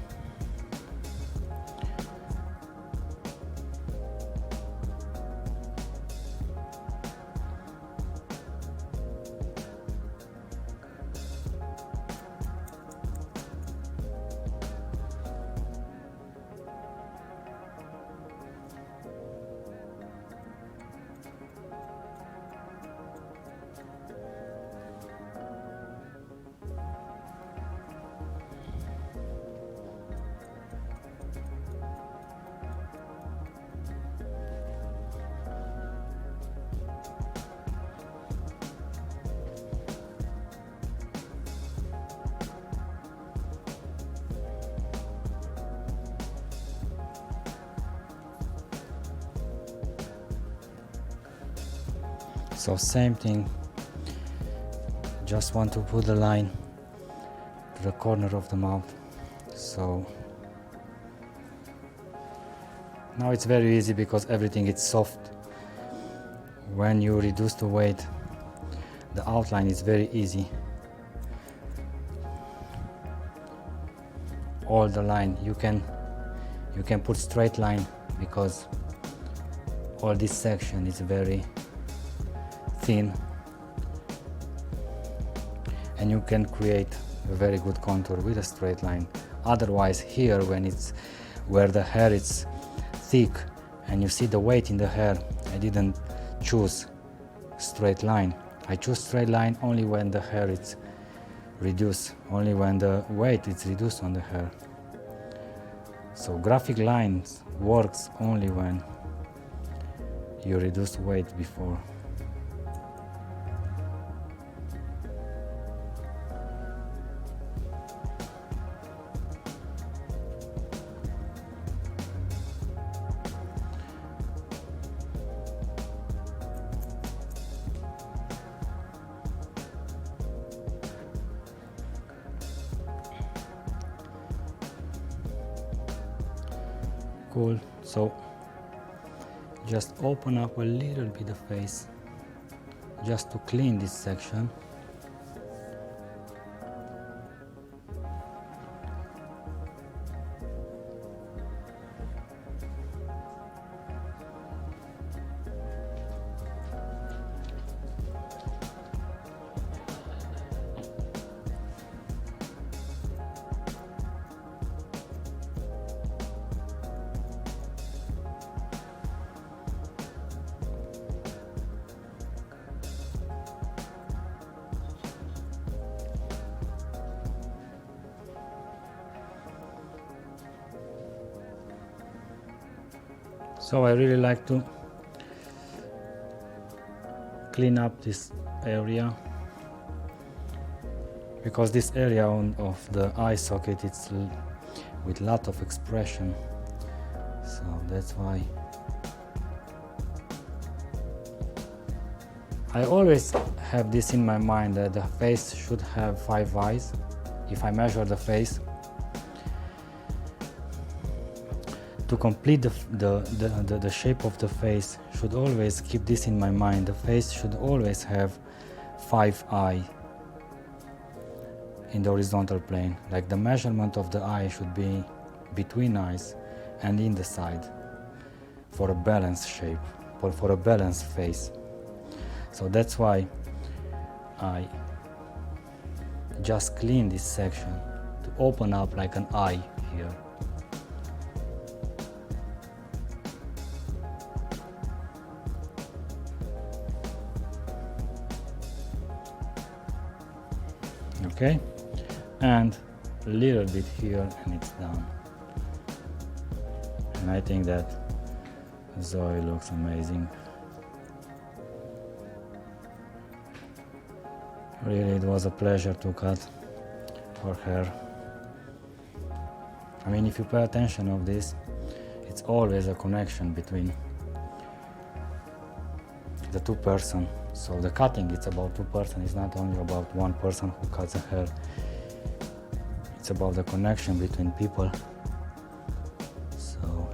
So same thing just want to put the line to the corner of the mouth. So now it's very easy because everything is soft. When you reduce the weight, the outline is very easy. All the line you can put straight line because all this section is very thin, and you can create a very good contour with a straight line. Otherwise, here when it's where the hair is thick and you see the weight in the hair, I didn't choose straight line. I choose straight line only when the hair is reduced, only when the weight is reduced on the hair. So graphic lines works only when you reduce weight before. Cool. So just open up a little bit the face just to clean this section. So I really like to clean up this area because this area of the eye socket it's with lot of expression, so that's why I always have this in my mind that the face should have 5 eyes. If I measure the face, to complete the shape of the face, should always keep this in my mind. The face should always have 5 eyes in the horizontal plane. Like the measurement of the eye should be between eyes and in the side for a balanced shape, for a balanced face. So that's why I just clean this section to open up like an eye here. Okay, and a little bit here and it's done. And I think that Zoe looks amazing. Really, it was a pleasure to cut her hair. I mean, if you pay attention of this, it's always a connection between the two persons. So the cutting, it's about two persons. It's not only about one person who cuts the hair. It's about the connection between people. So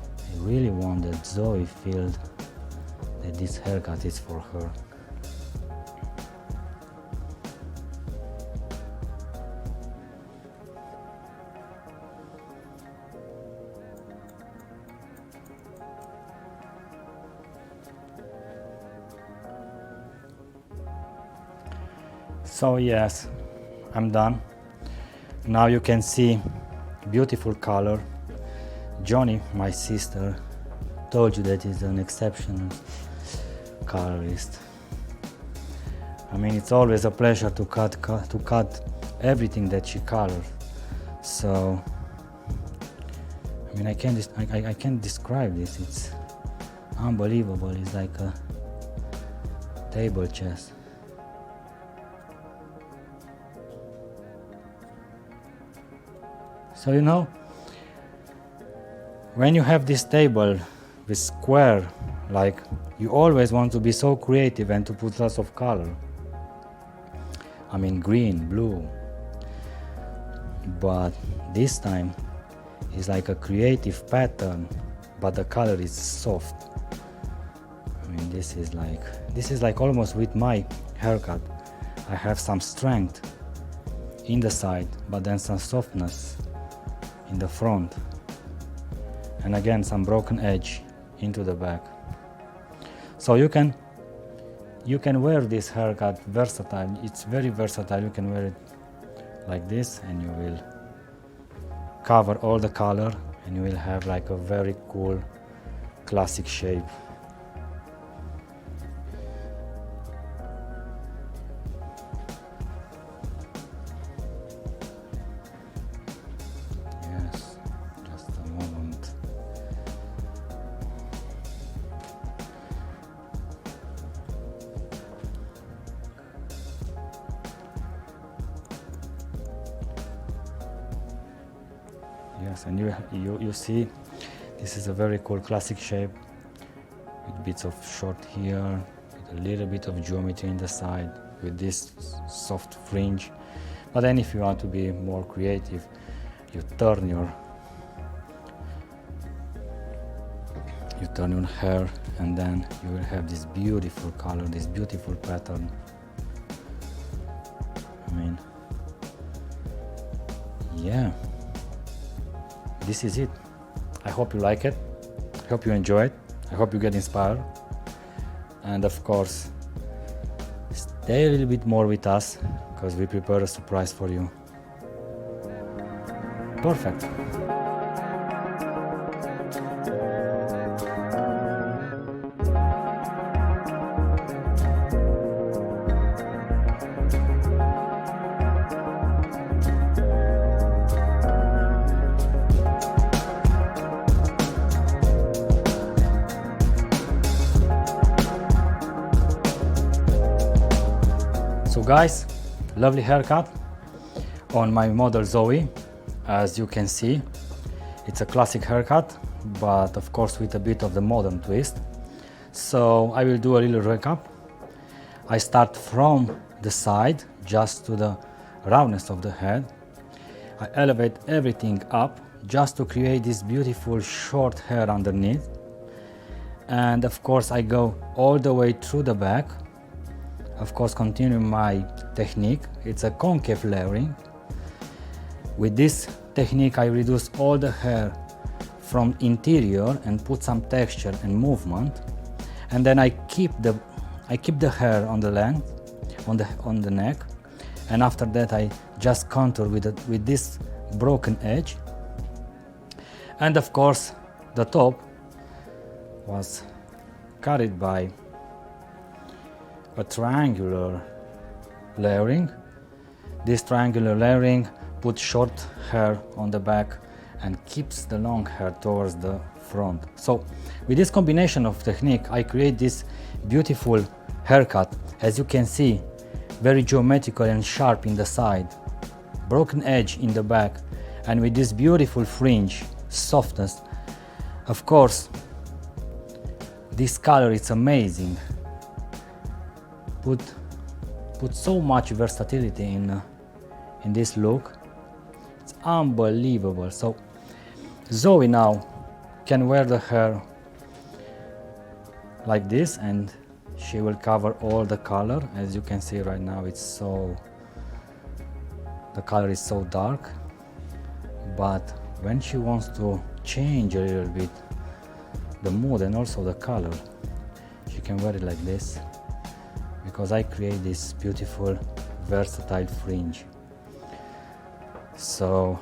I really want that Zoe feel that this haircut is for her. So yes, I'm done. Now you can see beautiful color. Johnny, my sister, told you that he's an exceptional colorist. I mean, it's always a pleasure to cut everything that she colors. So I mean, I can't describe this. It's unbelievable. It's like a table chess. So you know, when you have this table with square, like you always want to be so creative and to put lots of color. I mean green, blue. But this time it's like a creative pattern, but the color is soft. I mean, this is like almost with my haircut. I have some strength in the side, but then some softness in the front, and again some broken edge into the back. So you can wear this haircut versatile. It's very versatile. You can wear it like this, and you will cover all the color, and you will have like a very cool classic shape. Yes, just a moment. Yes, and you see, this is a very cool classic shape with bits of short hair, with a little bit of geometry in the side, with this soft fringe. But then if you want to be more creative, you turn your hair, and then you will have this beautiful color, this beautiful pattern. I mean, yeah. This is it. I hope you like it. I hope you enjoy it. I hope you get inspired. And of course, stay a little bit more with us, because we prepare a surprise for you. Perfect. So guys, lovely haircut on my model Zoe. As you can see, it's a classic haircut, but of course with a bit of the modern twist. So I will do a little recap. I start from the side, just to the roundness of the head. I elevate everything up just to create this beautiful short hair underneath. And of course I go all the way through the back. Of course, continue my technique. It's a concave layering. With this technique, I reduce all the hair from interior and put some texture and movement. And then I keep the hair on the length, on the neck. And after that, I just contour with this broken edge. And of course, the top was carried by a triangular layering. This triangular layering puts short hair on the back and keeps the long hair towards the front. So with this combination of technique, I create this beautiful haircut. As you can see, very geometrical and sharp in the side, broken edge in the back, and with this beautiful fringe, softness. Of course, this color is amazing. Put so much versatility in this look. It's unbelievable. So Zoe now can wear the hair like this, and she will cover all the color. As you can see right now, the color is so dark, but when she wants to change a little bit the mood and also the color, she can wear it like this, because I create this beautiful versatile fringe. So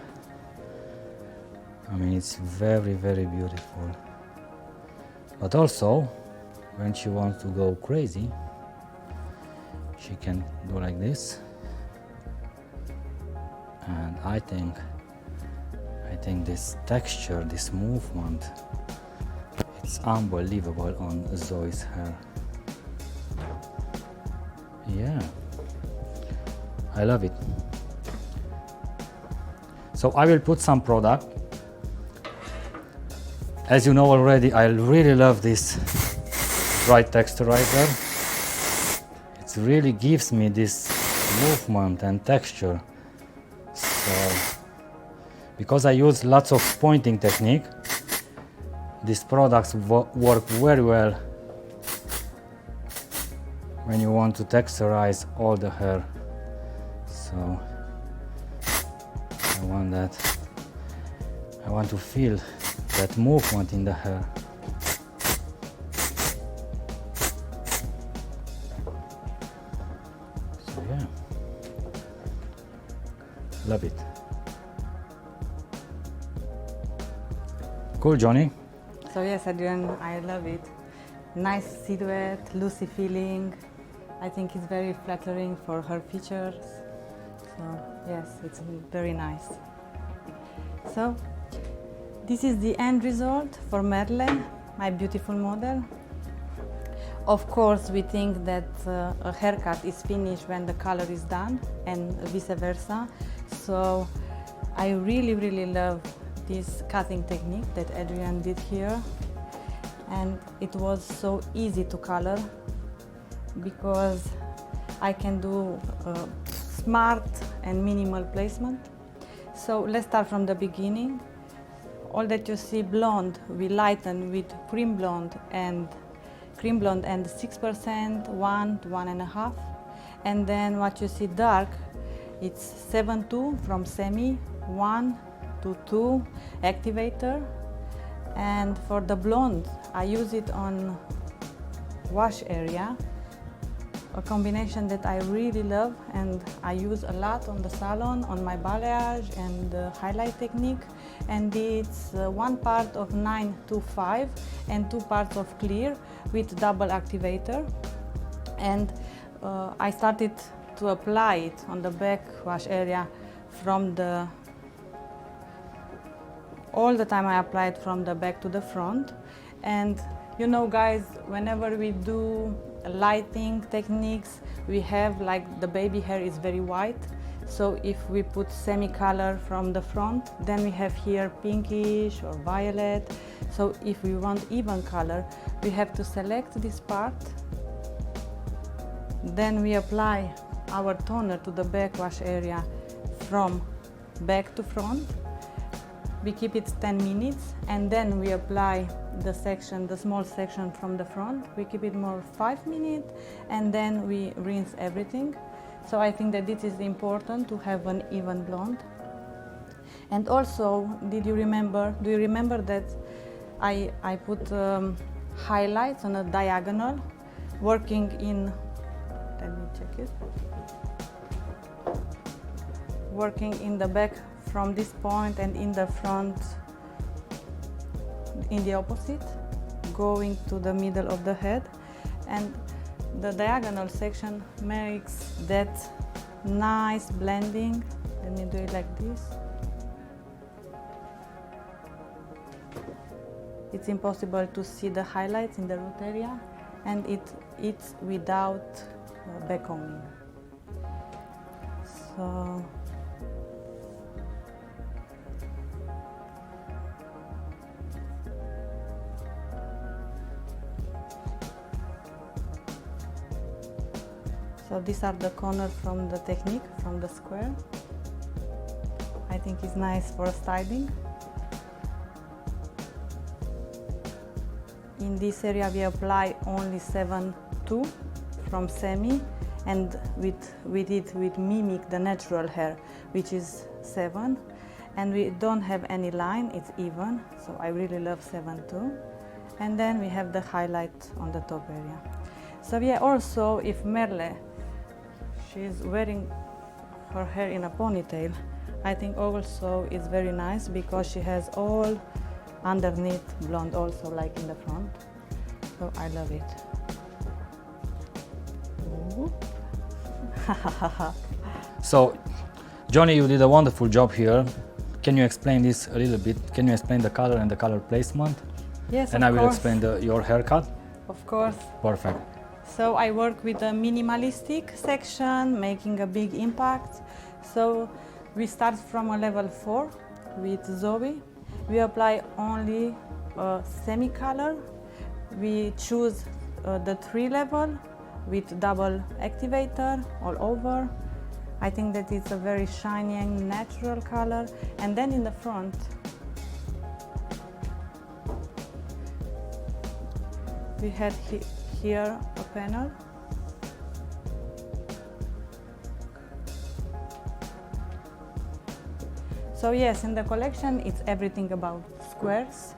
I mean, it's very, very beautiful. But also, when she wants to go crazy, she can do like this. And I think this texture, this movement, it's unbelievable on Zoe's hair. Yeah, I love it. So I will put some product. As you know already, I really love this dry texture right there. it really gives me this movement and texture. So, because I use lots of pointing technique, these products work very well when you want to texturize all the hair. So I want to feel that movement in the hair. So yeah, love it. Cool, Johnny. So yes, Adrian, I love it. Nice silhouette, loosey feeling. I think it's very flattering for her features. So yes, it's very nice. So this is the end result for Merle, my beautiful model. Of course, we think that a haircut is finished when the color is done, and vice versa. So I really love this cutting technique that Adrian did here, and it was so easy to color because I can do smart and minimal placement. So let's start from the beginning. All that you see blonde, we lighten with cream blonde and 6%, 1 to 1.5, and then what you see dark, it's 7-2 from semi, 1 to 2 activator, and for the blonde I use it on wash area, a combination that I really love and I use a lot on the salon, on my balayage and highlight technique, and it's 1 part of 925 and 2 parts of clear with double activator. And I started to apply it on the back wash area from the all the time. I applied from the back to the front. And you know, guys, whenever we do lighting techniques, we have like the baby hair is very white, so if we put semi color from the front, then we have here pinkish or violet. So if we want even color, we have to select this part, then we apply our toner to the back wash area from back to front. We keep it 10 minutes, and then we apply the section, the small section from the front. We keep it more 5 minutes, and then we rinse everything. So I think that this is important to have an even blonde. And also, do you remember that I put highlights on a diagonal, working in, let me check it, working in the back from this point and in the front in the opposite, going to the middle of the head, and the diagonal section makes that nice blending. Let me do it like this. It's impossible to see the highlights in the root area, and it's without backcombing. So these are the corners from the technique, from the square. I think it's nice for styling. In this area we apply only 7-2 from semi, and with it we mimic the natural hair, which is 7, and we don't have any line, it's even, so I really love 7-2. And then we have the highlight on the top area. So yeah, also if Merle, she's wearing her hair in a ponytail, I think also it's very nice because she has all underneath blonde also, like in the front. So I love it. So, Johnny, you did a wonderful job here. Can you explain this a little bit? Can you explain the color and the color placement? Yes, and of I will course. explain your haircut. Of course. Perfect. So I work with a minimalistic section, making a big impact. So we start from a level 4 with Zoe. We apply only a semi-color. We choose the 3 level with double activator all over. I think that it's a very shiny and natural color. And then in the front, we had here a panel. So yes, in the collection it's everything about squares.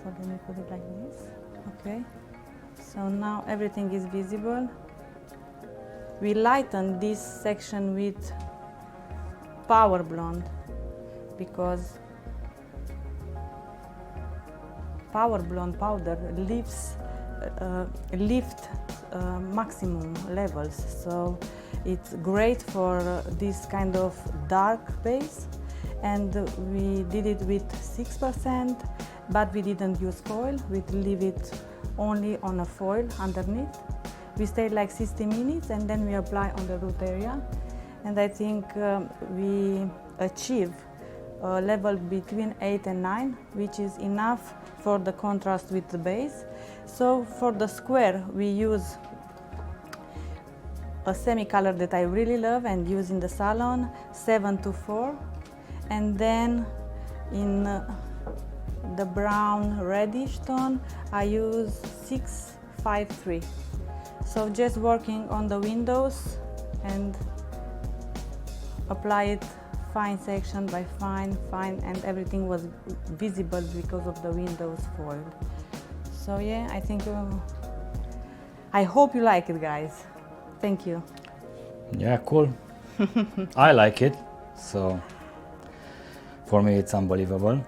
So let me put it like this. Okay. So now everything is visible. We lighten this section with power blonde because power blonde powder lifts maximum levels. So it's great for this kind of dark base. And we did it with 6%, but we didn't use foil. We leave it only on a foil underneath. We stayed like 60 minutes and then we apply on the root area. And I think we achieve a level between 8 and 9, which is enough for the contrast with the base. So for the square, we use a semi-color that I really love and use in the salon, 724. And then in the brown reddish tone, I use 653. So just working on the windows and apply it fine section by fine, and everything was visible because of the windows foil. So yeah, I think, I hope you like it, guys. Thank you. Yeah, cool. I like it, so for me it's unbelievable.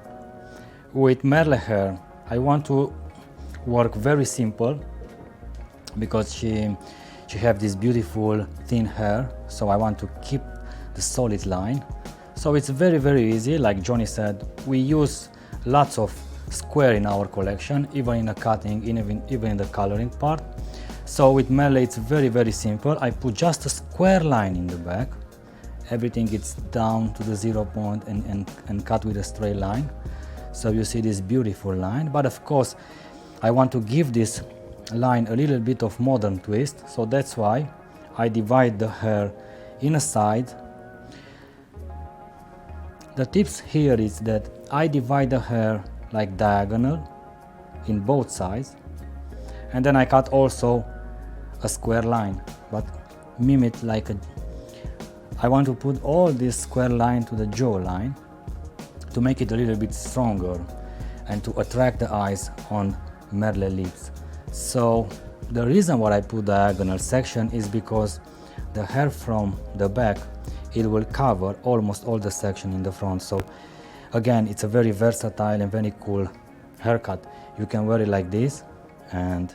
With Merle hair, I want to work very simple because she have this beautiful thin hair, so I want to keep the solid line. So it's very, very easy. Like Johnny said, we use lots of square in our collection, even in the cutting, even in the coloring part. So with Merle it's very, very simple. I put just a square line in the back. Everything gets down to the 0 point and cut with a straight line. So you see this beautiful line, but of course I want to give this line a little bit of modern twist, so that's why I divide the hair in a side. The tips here is that I divide the hair like diagonal in both sides, and then I cut also a square line, but mimic like I want to put all this square line to the jaw line to make it a little bit stronger and to attract the eyes on Merle lips. So the reason why I put diagonal section is because the hair from the back, it will cover almost all the section in the front. So again, it's a very versatile and very cool haircut. You can wear it like this and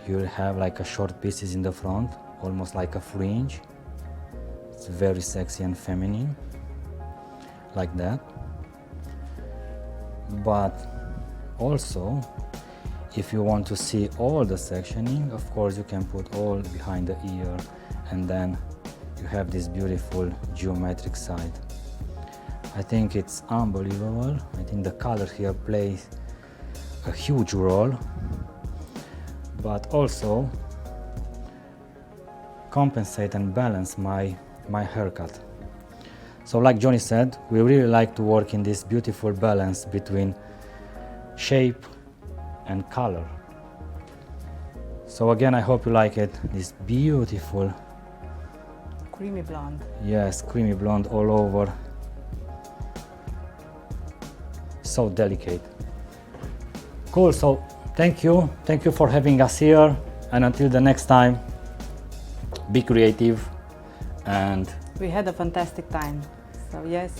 you'll have like a short pieces in the front, almost like a fringe. It's very sexy and feminine, like that. But also, if you want to see all the sectioning, of course you can put all behind the ear, and then you have this beautiful geometric side. I think it's unbelievable. I think the color here plays a huge role, but also compensate and balance my haircut. So like Johnny said, we really like to work in this beautiful balance between shape and color. So again, I hope you like it. This beautiful Creamy blonde. Yes, creamy blonde all over. So delicate. Cool, so thank you for having us here, and until the next time, be creative. And we had a fantastic time. So yes,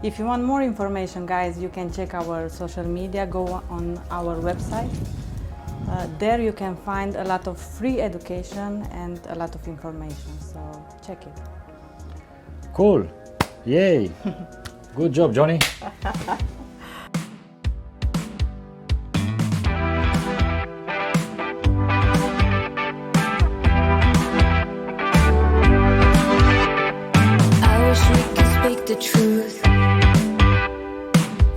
if you want more information, guys, you can check our social media, go on our website. There you can find a lot of free education and a lot of information, so check it. Cool, yay. Good job, Johnny. The truth.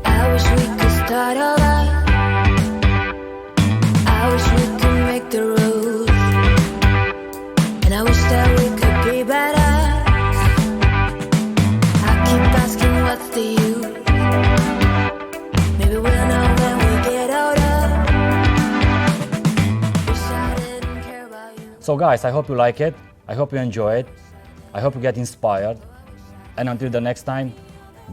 I wish we could start over. I wish we could make the rules. So guys, I hope you like it. I hope you enjoy it. I hope you get inspired. And until the next time,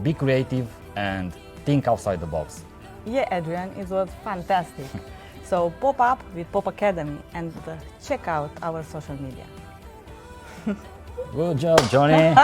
be creative and think outside the box. Yeah, Adrian, it was fantastic. So pop up with Pop Academy and check out our social media. Good job, Johnny.